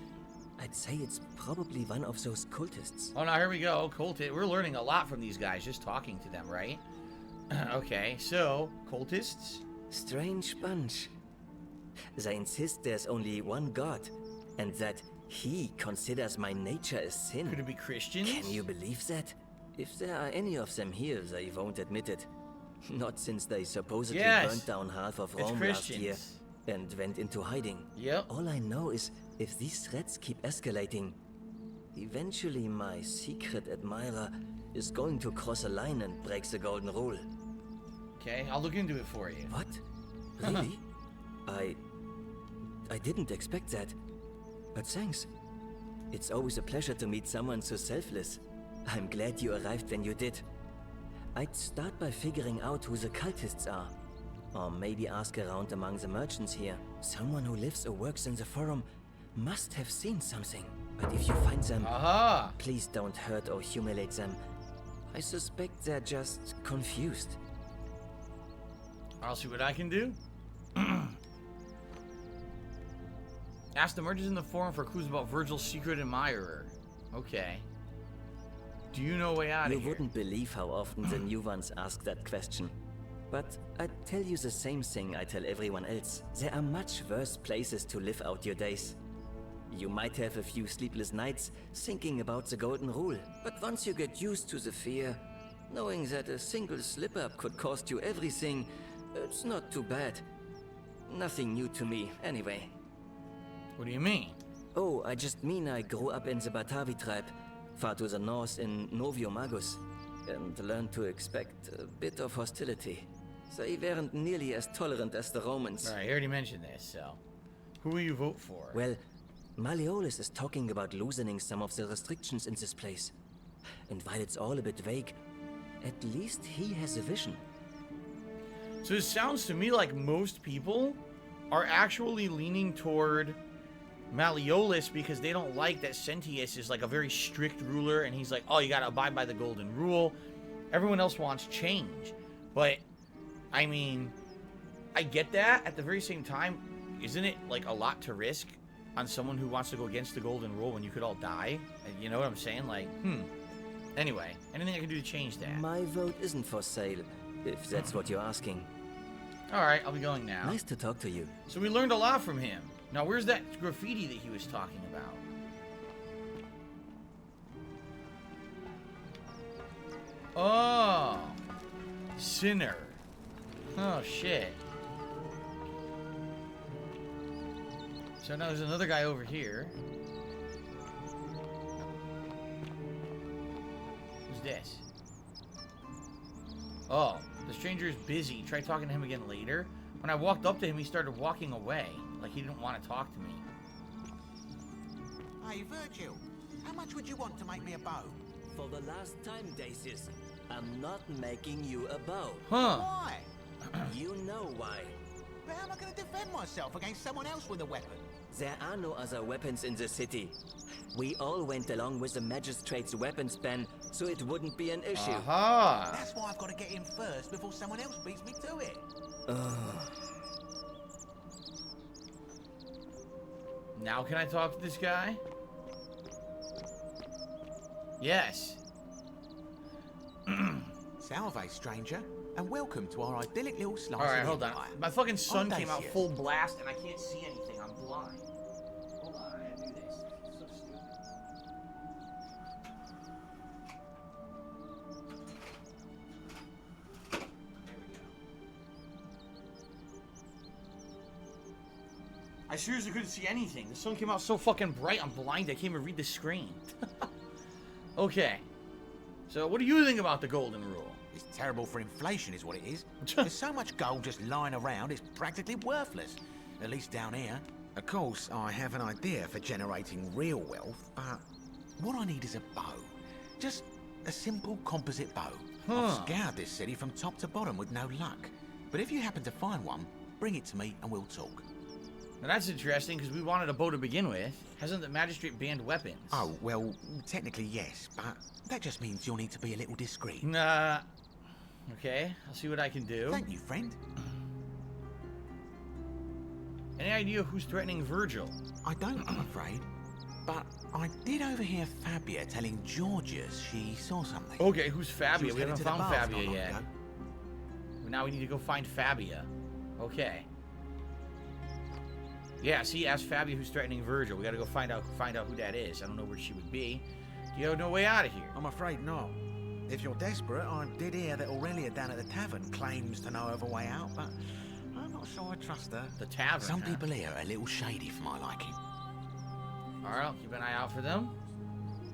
I'd say it's probably one of those cultists. Oh, now here we go. Cultist. We're learning a lot from these guys just talking to them, right? Okay, so cultists. Strange bunch. They insist there's only one God, and that he considers my nature a sin. Could it be Christians? Can you believe that? If there are any of them here, they won't admit it. Not since they supposedly Yes. burnt down half of It's Rome last year Christians. and went into hiding. Yep. All I know is if these threats keep escalating, eventually my secret admirer is going to cross a line and break the golden rule. Okay, I'll look into it for you. What? Really? I didn't expect that. But thanks. It's always a pleasure to meet someone so selfless. I'm glad you arrived when you did. I'd start by figuring out who the cultists are. Or maybe ask around among the merchants here. Someone who lives or works in the forum must have seen something. But if you find them, Aha! please don't hurt or humiliate them. I suspect they're just confused. I'll see what I can do. Ask the merchants in the forum for clues about Virgil's secret admirer. Okay. Do you know a way out You of here? wouldn't believe how often the new ones ask that question. But I'd tell you the same thing I tell everyone else. There are much worse places to live out your days. You might have a few sleepless nights thinking about the golden rule, but once you get used to the fear, knowing that a single slip-up could cost you everything, it's not too bad. Nothing new to me, anyway. What do you mean? Oh, I just mean I grew up in the Batavi tribe, far to the north in Novio Magus, and learned to expect a bit of hostility. They weren't nearly as tolerant as the Romans. Alright, I already mentioned this, so. Who will you vote for? Well, Malleolus is talking about loosening some of the restrictions in this place. And while it's all a bit vague, at least he has a vision. So it sounds to me like most people are actually leaning toward Malleolus because they don't like that Sentius is like a very strict ruler and he's like, oh, you gotta abide by the golden rule. Everyone else wants change. But, I mean, I get that. At the very same time, isn't it like a lot to risk on someone who wants to go against the golden rule when you could all die? And you know what I'm saying? Like, Anyway, anything I can do to change that? My vote isn't for sale, if that's what you're asking. Alright, I'll be going now. Nice to talk to you. So we learned a lot from him. Now, where's that graffiti that he was talking about? Oh. Sinner. Oh, shit. So now there's another guy over here. Who's this? Oh, the stranger is busy. Try talking to him again later. When I walked up to him, he started walking away. Like he didn't want to talk to me. Hey, Virgil, how much would you want to make me a bow? For the last time, Dacius, I'm not making you a bow. Huh. Why? You know why. But how am I going to defend myself against someone else with a weapon? There are no other weapons in the city. We all went along with the magistrate's weapons ban, so it wouldn't be an issue. Aha. That's why I've got to get in first before someone else beats me to it. Now can I talk to this guy? Yes. Salve, stranger, and welcome to our idyllic little slice Alright, of hold on. empire. My fucking sun came out Audacious. full blast and I can't see anything. I'm blind. Hold on, I gotta do this. It's so stupid. There we go. I seriously couldn't see anything. The sun came out so fucking bright, I'm blind. I can't even read the screen. Okay. So, what do you think about the golden rule? It's terrible for inflation is what it is. There's so much gold just lying around, it's practically worthless. At least down here. Of course, I have an idea for generating real wealth, but what I need is a bow. Just a simple composite bow. I've scoured this city from top to bottom with no luck. But if you happen to find one, bring it to me and we'll talk. Now that's interesting, because we wanted a bow to begin with. Hasn't the magistrate banned weapons? Oh, well, technically yes, but that just means you'll need to be a little discreet. Nah. Okay, I'll see what I can do. Thank you, friend. Any idea who's threatening Virgil? I don't, I'm afraid. But I did overhear Fabia telling Georgius she saw something. Okay, who's She Fabia? was We headed haven't to the found baths Fabia not long yet. ago. Now we need to go find Fabia. Okay. Yeah, see, ask Fabia who's threatening Virgil. We gotta go find out who that is. I don't know where she would be. You have no way out of here. I'm afraid not. If you're desperate, I did hear that Aurelia down at the tavern claims to know of a way out, but I'm not sure I trust her. The tavern, Some huh? people here are a little shady for my liking. Alright, I'll keep an eye out for them.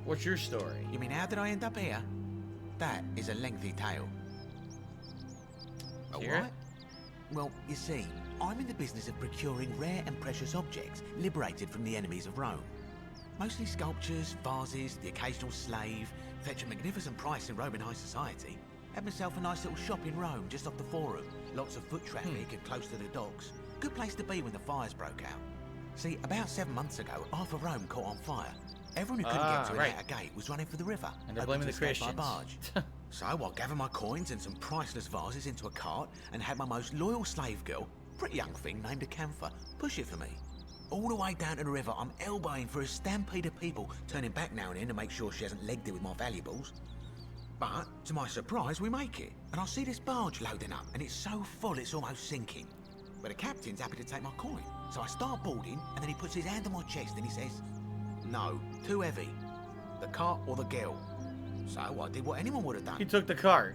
What's your story? You mean, how did I end up here? That is a lengthy tale. Let's hear it. Alright. Well, you see, I'm in the business of procuring rare and precious objects liberated from the enemies of Rome. Mostly sculptures, vases, the occasional slave, fetch a magnificent price in Roman high society. Had myself a nice little shop in Rome, just off the Forum. Lots of foot traffic and close to the docks. Good place to be when the fires broke out. See, about 7 months ago, half of Rome caught on fire. Everyone who couldn't get to it right. out a gate was running for the river. And they're hoping blaming to the escape by Christians. barge. So I gathered my coins and some priceless vases into a cart and had my most loyal slave girl, pretty young thing named Acantha, push it for me. All the way down to the river, I'm elbowing for a stampede of people, turning back now and then to make sure she hasn't legged it with my valuables. But, to my surprise, we make it, and I see this barge loading up, and it's so full it's almost sinking. But the captain's happy to take my coin, so I start boarding, and then he puts his hand on my chest and he says, "No, too heavy. The cart or the girl." So I did what anyone would have done. He took the cart.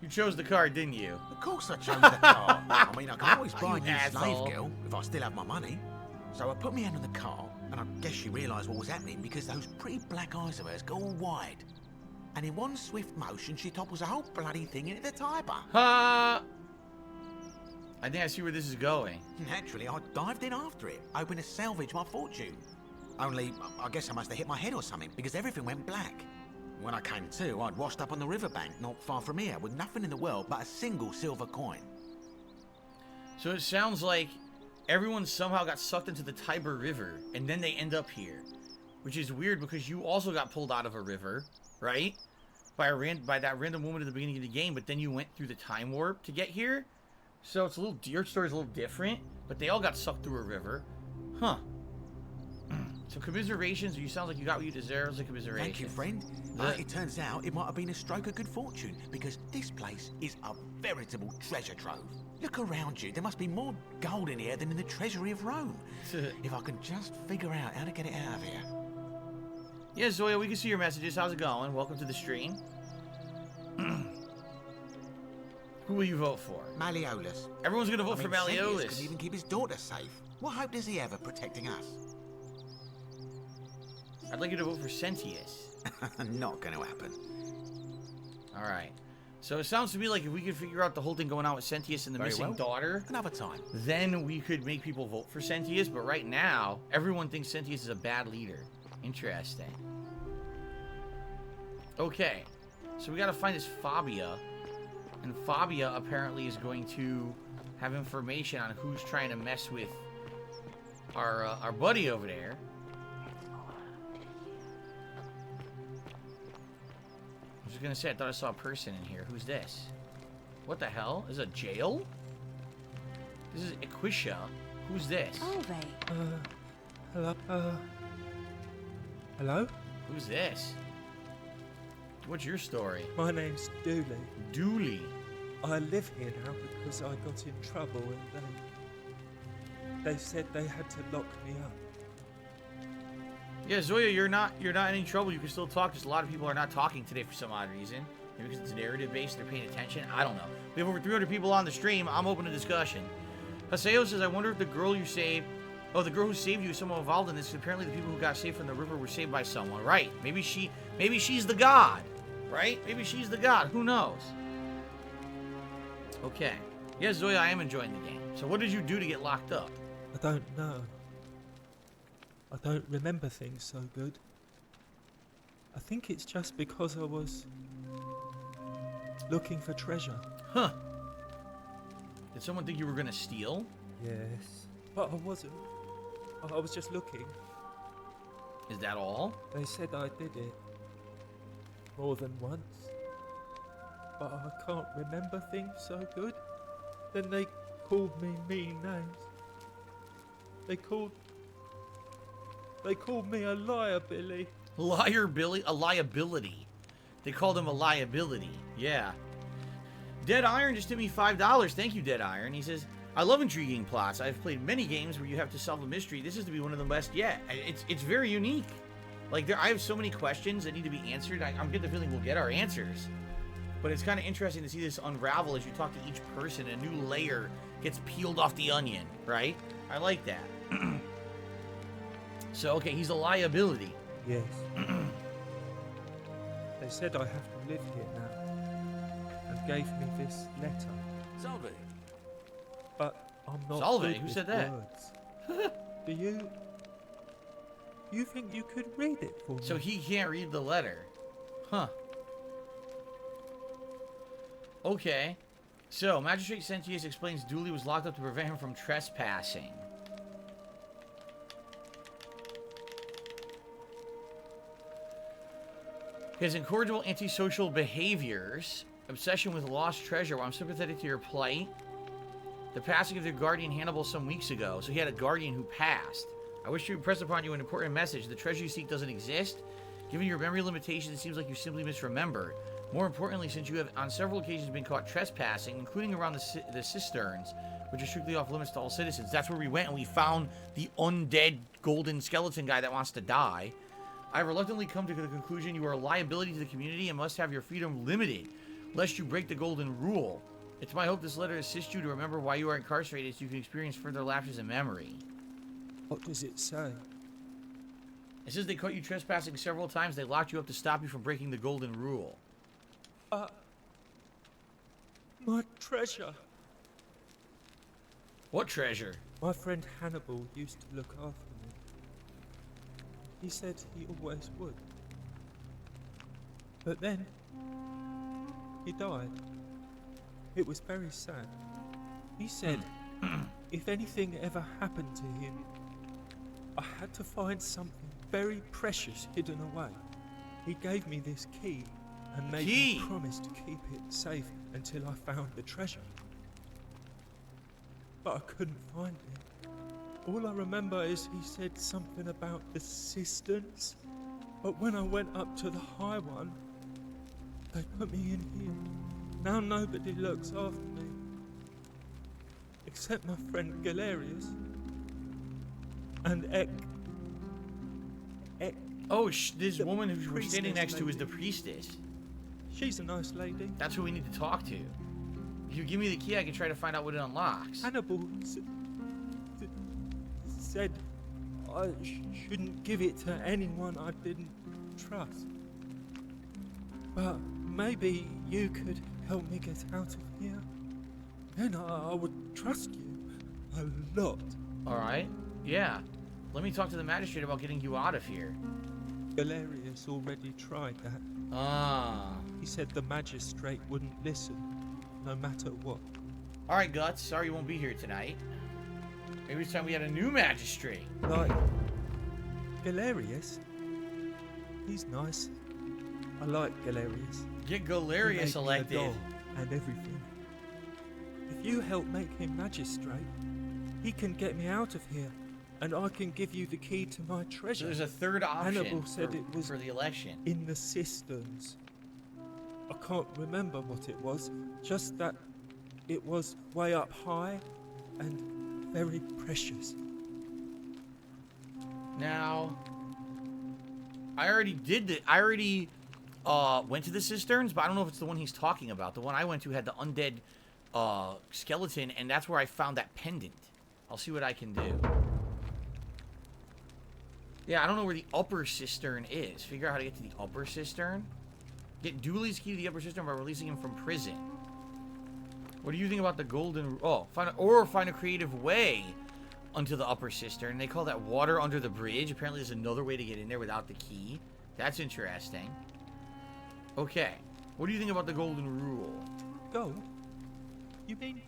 You chose the cart, didn't you? Of course I chose the car. I mean, I can always buy a You new asshole. slave girl if I still have my money. So I put my hand on the car, and I guess she realised what was happening because those pretty black eyes of hers go all wide. And in one swift motion, she topples the whole bloody thing into the tyre bar. I think I see where this is going. Naturally, I dived in after it, hoping to salvage my fortune. Only, I guess I must have hit my head or something, because everything went black. When I came to, I'd washed up on the riverbank, not far from here, with nothing in the world but a single silver coin. So it sounds like everyone somehow got sucked into the Tiber River, and then they end up here. Which is weird, because you also got pulled out of a river, right? By that random woman at the beginning of the game, but then you went through the time warp to get here. So it's a little, your story's a little different, but they all got sucked through a river. Huh. So commiserations, you sound like you got what you deserve. So commiserations. Thank you, friend. It turns out it might have been a stroke of good fortune, because this place is a veritable treasure trove. Look around you. There must be more gold in here than in the treasury of Rome. If I can just figure out how to get it out of here. Yeah, Zoya, we can see your messages. How's it going? Welcome to the stream. Who will you vote for? Malleolus. Everyone's gonna vote for Sentius Malleolus. couldn't even keep his daughter safe. What hope does he have of protecting us? I'd like you to vote for Sentius. Not gonna happen. Alright. So it sounds to me like if we could figure out the whole thing going on with Sentius and the Very missing well. daughter, Another time. then we could make people vote for Sentius. But right now, everyone thinks Sentius is a bad leader. Interesting. Okay. So we gotta find this Fabia. And Fabia apparently is going to have information on who's trying to mess with our buddy over there. I was just gonna say, I thought I saw a person in here. Who's this? What the hell? Is it a jail? This is Equisha. Who's this? Hello? Hello? Who's this? What's your story? My name's Dooley. Dooley. I live here now because I got in trouble and they said they had to lock me up. Yeah, Zoya, you're not in any trouble. You can still talk. Just a lot of people are not talking today for some odd reason. Maybe because it's narrative based, they're paying attention. I don't know. We have over 300 people on the stream. I'm open to discussion. Haseo says, I wonder if the girl you saved, the girl who saved you is someone involved in this. Apparently the people who got saved from the river were saved by someone. Right. Maybe she's the god. Right? Maybe she's the god. Who knows? Okay. Yes, Zoya, I am enjoying the game. So what did you do to get locked up? I don't know. I don't remember things so good. I think it's just because I was looking for treasure. Huh. Did someone think you were gonna steal? Yes. But I wasn't. I was just looking. Is that all? They said I did it. More than once. But I can't remember things so good. Then they called me mean names. They called me a liar, Billy. Liar Billy? A liability. They called him a liability. Yeah. Dead Iron just hit me $5. Thank you, Dead Iron. He says, I love intriguing plots. I've played many games where you have to solve a mystery. This is to be one of the best yet. It's very unique. Like, I have so many questions that need to be answered. I'm getting the feeling we'll get our answers. But it's kind of interesting to see this unravel as you talk to each person. A new layer gets peeled off the onion, right? I like that. So, okay, he's a liability. Yes. They said I have to live here now. And gave me this letter. Salve. But I'm not Salve? good Who with said that? words. Do you think you could read it for me? So he can't read the letter. Huh. Okay. So, Magistrate Sentius explains Dooley was locked up to prevent him from trespassing. His incorrigible antisocial behaviors, obsession with lost treasure. While I'm sympathetic to your plight, the passing of your guardian Hannibal some weeks ago. So he had a guardian who passed. I wish to impress upon you an important message. The treasure you seek doesn't exist. Given your memory limitations, it seems like you simply misremembered. More importantly, since you have on several occasions been caught trespassing, including around the cisterns, which are strictly off limits to all citizens. That's where we went and we found the undead golden skeleton guy that wants to die. I reluctantly come to the conclusion you are a liability to the community and must have your freedom limited, lest you break the golden rule. It's my hope this letter assists you to remember why you are incarcerated so you can experience further lapses in memory. What does it say? It says they caught you trespassing several times. They locked you up to stop you from breaking the golden rule. My treasure. What treasure? My friend Hannibal used to look after me. He said he always would. But then, he died. It was very sad. He said, if anything ever happened to him, I had to find something very precious hidden away. He gave me this key and made me promise to keep it safe until I found the treasure. But I couldn't find it. All I remember is he said something about the cisterns. But when I went up to the high one, they put me in here. Now nobody looks after me. Except my friend Galerius. And Oh, this woman who we're standing next to is the priestess. She's a nice lady. That's who we need to talk to. If you give me the key, I can try to find out what it unlocks. Hannibal said I shouldn't give it to anyone I didn't trust. But maybe you could help me get out of here. Then I would trust you a lot. Alright, yeah. Let me talk to the magistrate about getting you out of here. Galerius already tried that. Ah. He said the magistrate wouldn't listen, no matter what. Alright, Guts. Sorry you won't be here tonight. Maybe it's time we had a new magistrate. Like Galerius? He's nice. I like Galerius. Get Galerius elected. And everything. If you help make him magistrate, he can get me out of here, and I can give you the key to my treasure. So there's a third option Hannibal said it was for the election. In the cisterns. can't remember what it was, just that it was way up high and very precious. Now, I already did it. I already went to the cisterns, but I don't know if it's the one he's talking about. The one I went to had the undead skeleton, and that's where I found that pendant. I'll see what I can do. Yeah, I don't know where the upper cistern is. Figure out how to get to the upper cistern. Get Dooley's key to the upper cistern by releasing him from prison. What do you think about the golden... Oh, find a creative way onto the upper cistern. They call that water under the bridge. Apparently there's another way to get in there without the key. That's interesting. Okay. What do you think about the golden rule? Gold? You mean...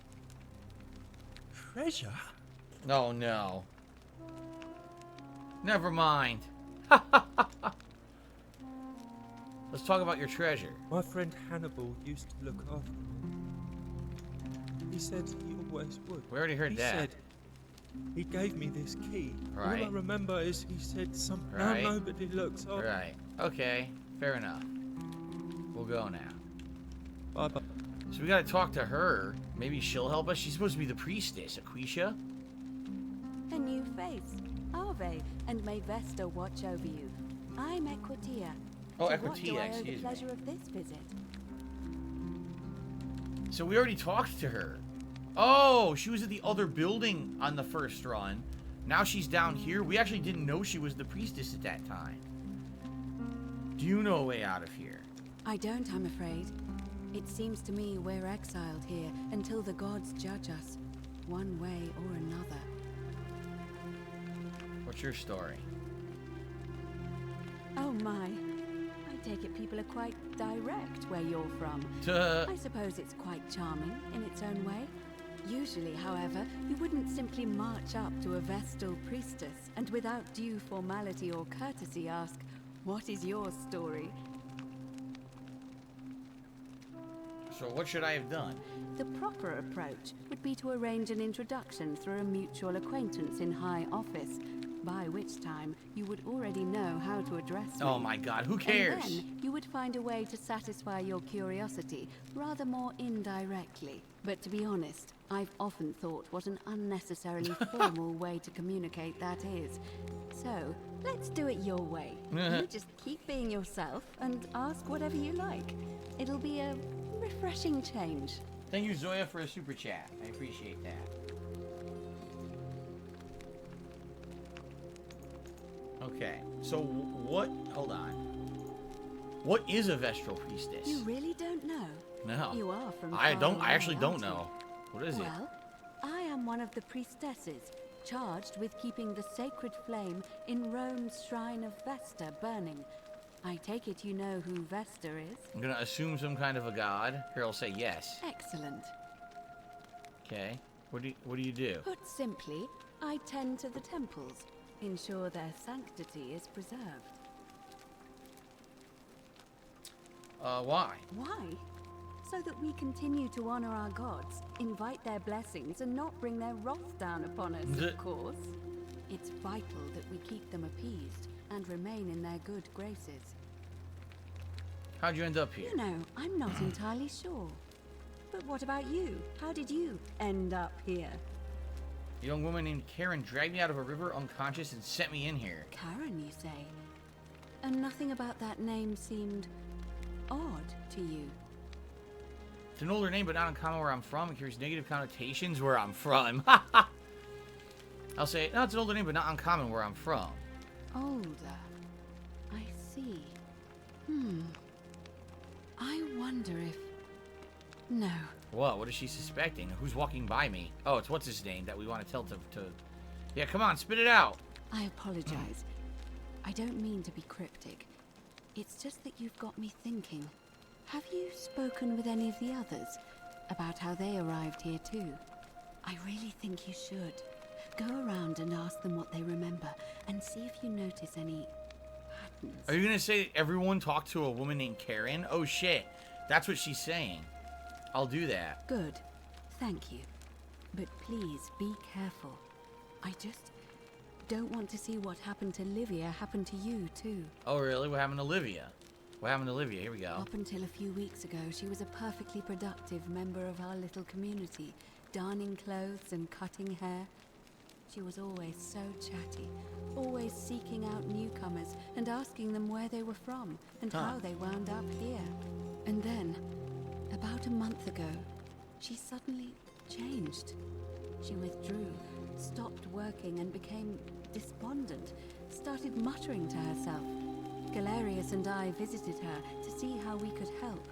treasure? Oh, no. Never mind. Let's talk about your treasure. My friend Hannibal used to look after me. He said he always would. We already heard that. He said he gave me this key. Right. All I remember is he said something. Right. Now nobody looks after. Right. Okay. Fair enough. We'll go now. Bye-bye. So we gotta talk to her. Maybe she'll help us. She's supposed to be the priestess, Aquisha. A new face, Ave, and may Vesta watch over you. I'm Equitia. Oh, To what do Equitia, I owe the excuse me. pleasure of this visit? So we already talked to her. Oh, she was at the other building on the first run. Now she's down here. We actually didn't know she was the priestess at that time. Do you know a way out of here? I don't, I'm afraid. It seems to me we're exiled here until the gods judge us, one way or another. What's your story? Oh my. I take it people are quite direct where you're from. I suppose it's quite charming in its own way. Usually, however, you wouldn't simply march up to a Vestal priestess and without due formality or courtesy ask, "What is your story?" So what should I have done? The proper approach would be to arrange an introduction through a mutual acquaintance in high office, by which time you would already know how to address me. Oh my god, who cares? And then you would find a way to satisfy your curiosity, rather more indirectly. But to be honest, I've often thought what an unnecessarily formal way to communicate that is. So, let's do it your way. You just keep being yourself and ask whatever you like. It'll be a refreshing change. Thank you, Zoya, for a super chat. I appreciate that. Okay, so what... Hold on. What is a Vestral priestess? You really don't know? No. You are from I far away, actually don't aren't you? know. What is it? Well, I am one of the priestesses, charged with keeping the sacred flame in Rome's shrine of Vesta burning. I take it you know who Vesta is? I'm gonna assume some kind of a god. Here, I'll say yes. Excellent. Okay. What do you do? Put simply, I tend to the temples, ensure their sanctity is preserved. Why? Why? So that we continue to honor our gods, invite their blessings, and not bring their wrath down upon us, of course. It's vital that we keep them appeased and remain in their good graces. How'd you end up here? You know, I'm not entirely sure. But what about you? How did you end up here? A young woman named Karen dragged me out of a river unconscious and sent me in here. Karen, you say? And nothing about that name seemed odd to you? It's an older name, but not uncommon where I'm from. It carries negative connotations where I'm from. I'll say, no, it's an older name, but not uncommon where I'm from. Older. I see. I wonder if... No. What? What is she suspecting? Who's walking by me? Oh, it's what's his name that we want to tell to... Yeah, come on, spit it out. I apologize. I don't mean to be cryptic. It's just that you've got me thinking. Have you spoken with any of the others about how they arrived here too? I really think you should. Go around and ask them what they remember and see if you notice any patterns. Are you going to say that everyone talked to a woman named Karen? Oh, shit. That's what she's saying. I'll do that. Good. Thank you. But please be careful. I just don't want to see what happened to Livia happen to you too. Oh, really? What happened to Olivia? What happened to Olivia? Here we go. Up until a few weeks ago, she was a perfectly productive member of our little community, darning clothes and cutting hair. She was always so chatty, always seeking out newcomers and asking them where they were from and how they wound up here. And then, about a month ago, she suddenly changed. She withdrew, stopped working and became despondent, started muttering to herself. Galerius and I visited her to see how we could help,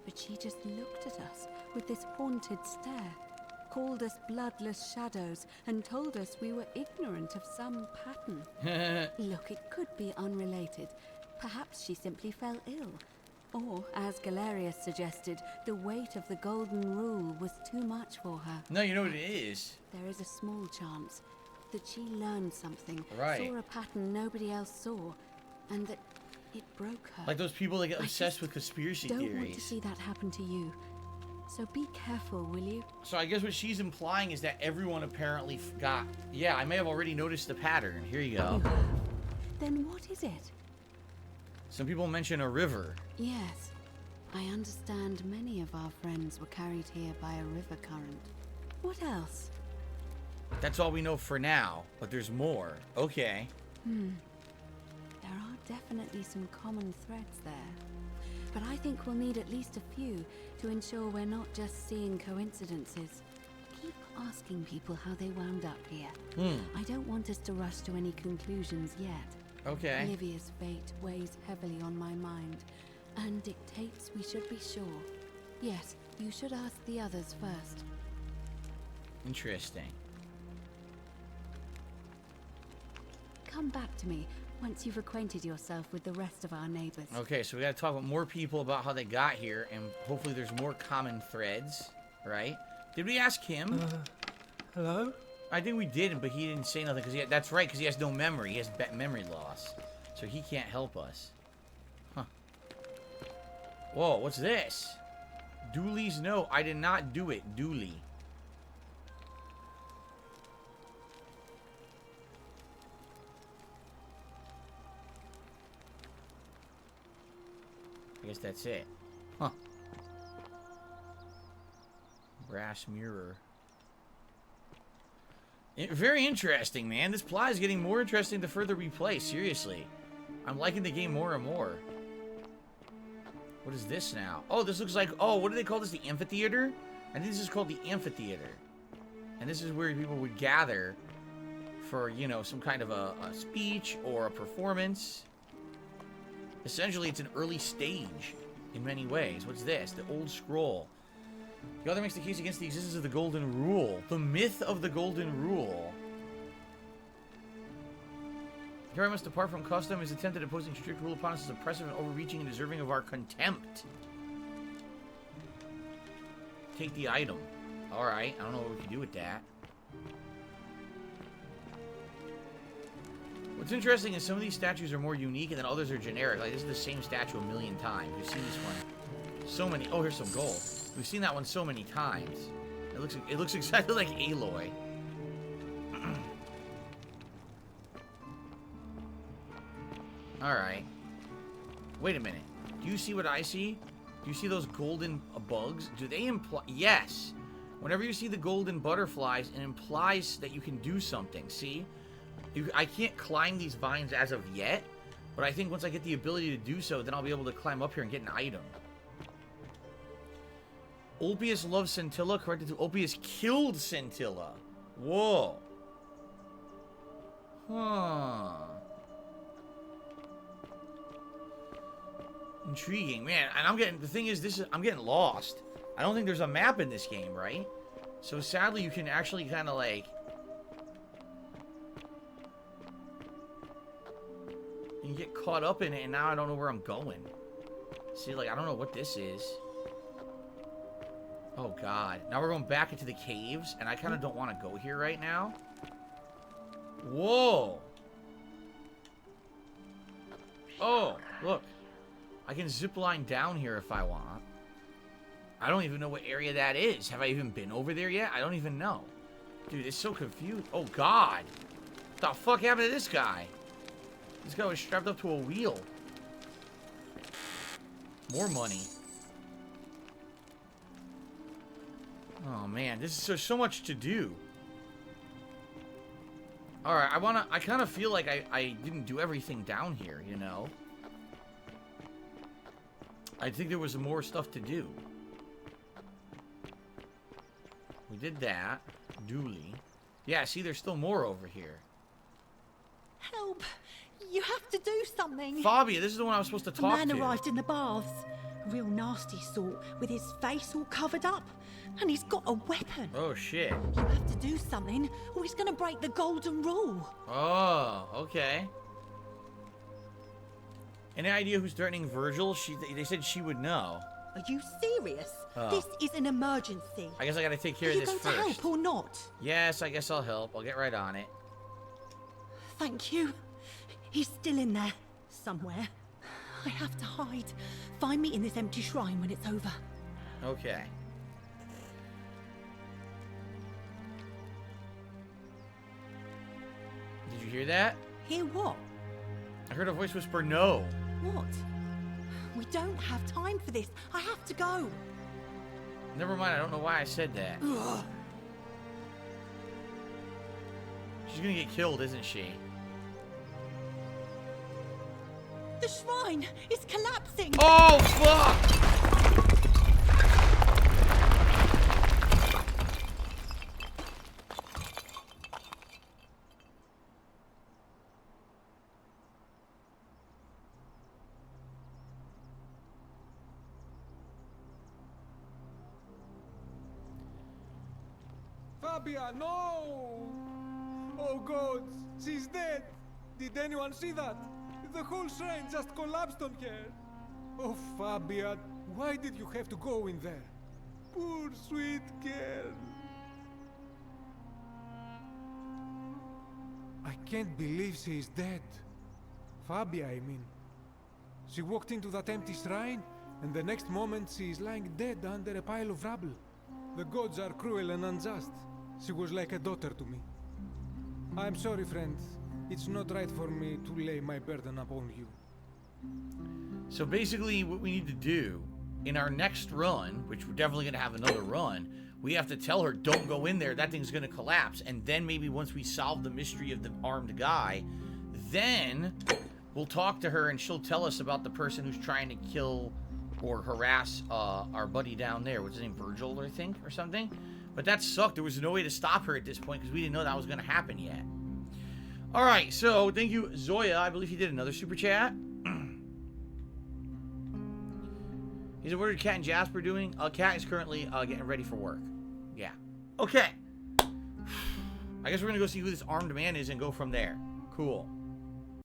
but she just looked at us with this haunted stare, called us bloodless shadows, and told us we were ignorant of some pattern. Look, it could be unrelated. Perhaps she simply fell ill. Or, as Galerius suggested, the weight of the Golden Rule was too much for her. No, you know what it is? There is a small chance that she learned something, Right. saw a pattern nobody else saw, and that it broke her. Like those people that get obsessed with conspiracy Don't theories. want to see that happen to you. So be careful, will you? So I guess what she's implying is that everyone apparently got... Yeah, I may have already noticed the pattern. Here you go. Then what is it? Some people mention a river. Yes. I understand many of our friends were carried here by a river current. What else? That's all we know for now, but there's more. Okay. There are definitely some common threads there. But I think we'll need at least a few to ensure we're not just seeing coincidences. Keep asking people how they wound up here. I don't want us to rush to any conclusions yet. Okay. Olivia's fate weighs heavily on my mind, and dictates we should be sure. Yes, you should ask the others first. Interesting. Come back to me once you've acquainted yourself with the rest of our neighbors. Okay, so we gotta talk with more people about how they got here, and hopefully there's more common threads, right? Did we ask him? Hello? I think we did, but he didn't say nothing, because that's right, because he has no memory. He has memory loss. So he can't help us. Huh. Whoa, what's this? Dooley's note. I did not do it, Dooley. I guess that's it. Huh. Brass mirror. Very interesting, man. This plot is getting more interesting the further we play. Seriously. I'm liking the game more and more. What is this now? Oh, this looks like... Oh, what do they call this? The Amphitheater? I think this is called the Amphitheater. And this is where people would gather for, you know, some kind of a speech or a performance. Essentially, it's an early stage in many ways. What's this? The old scroll. The author makes the case against the existence of the Golden Rule. The myth of the Golden Rule. Here I must depart from custom. His attempt at imposing strict rule upon us is oppressive and overreaching and deserving of our contempt. Take the item. Alright, I don't know what we can do with that. What's interesting is some of these statues are more unique and then others are generic. Like, this is the same statue a million times. We've seen this one so many... Oh, here's some gold. We've seen that one so many times. It looks exactly like Aloy. Alright. Wait a minute. Do you see what I see? Do you see those golden bugs? Do they imply... Yes! Whenever you see the golden butterflies, it implies that you can do something. See? I can't climb these vines as of yet, but I think once I get the ability to do so, then I'll be able to climb up here and get an item. Ulpius loves Scintilla, corrected to Ulpius killed Scintilla. Whoa. Huh. Intriguing, man. And the thing is, I'm getting lost. I don't think there's a map in this game, right? So sadly, you can actually kind of like... You can get caught up in it, and now I don't know where I'm going. See, like, I don't know what this is. Oh, God. Now we're going back into the caves, and I kind of don't want to go here right now. Whoa. Oh, look. I can zip line down here if I want. I don't even know what area that is. Have I even been over there yet? I don't even know. Dude, it's so confused. Oh, God. What the fuck happened to this guy? This guy was strapped up to a wheel. More money. Oh man, this is so much to do. Alright, I kind of feel like I didn't do everything down here, you know? I think there was more stuff to do. We did that. Duly. Yeah, see, there's still more over here. Help! You have to do something! Fabia, this is the one I was supposed to talk to. A man arrived in the baths. A real nasty sort, with his face all covered up. And he's got a weapon. Oh, shit. You have to do something, or he's gonna break the golden rule. Oh, okay. Any idea who's threatening Virgil? They said she would know. Are you serious? Oh. This is an emergency. I guess I gotta take care of this first. Are you going to help or not? Yes, I guess I'll help. I'll get right on it. Thank you. He's still in there. Somewhere. I have to hide. Find me in this empty shrine when it's over. Okay. Did you hear that? Hear what? I heard a voice whisper, no. What? We don't have time for this. I have to go. Never mind, I don't know why I said that. Ugh. She's gonna get killed, isn't she? The shrine is collapsing. Oh, fuck! Fabia, no! Oh God, she's dead! Did anyone see that? The whole shrine just collapsed on her! Oh Fabia, why did you have to go in there? Poor sweet girl! I can't believe she is dead. Fabia, I mean. She walked into that empty shrine, and the next moment she is lying dead under a pile of rubble. The gods are cruel and unjust. She was like a daughter to me. I'm sorry, friend. It's not right for me to lay my burden upon you. So basically what we need to do in our next run, which we're definitely going to have another run, we have to tell her, don't go in there, that thing's going to collapse. And then maybe once we solve the mystery of the armed guy, then we'll talk to her and she'll tell us about the person who's trying to kill or harass our buddy down there. What's his name? Virgil, I think, or something? But that sucked. There was no way to stop her at this point because we didn't know that was going to happen yet. All right, so thank you, Zoya. I believe you did another super chat. He said, what are Cat and Jasper doing? Cat is currently getting ready for work. Yeah. Okay. I guess we're going to go see who this armed man is and go from there. Cool.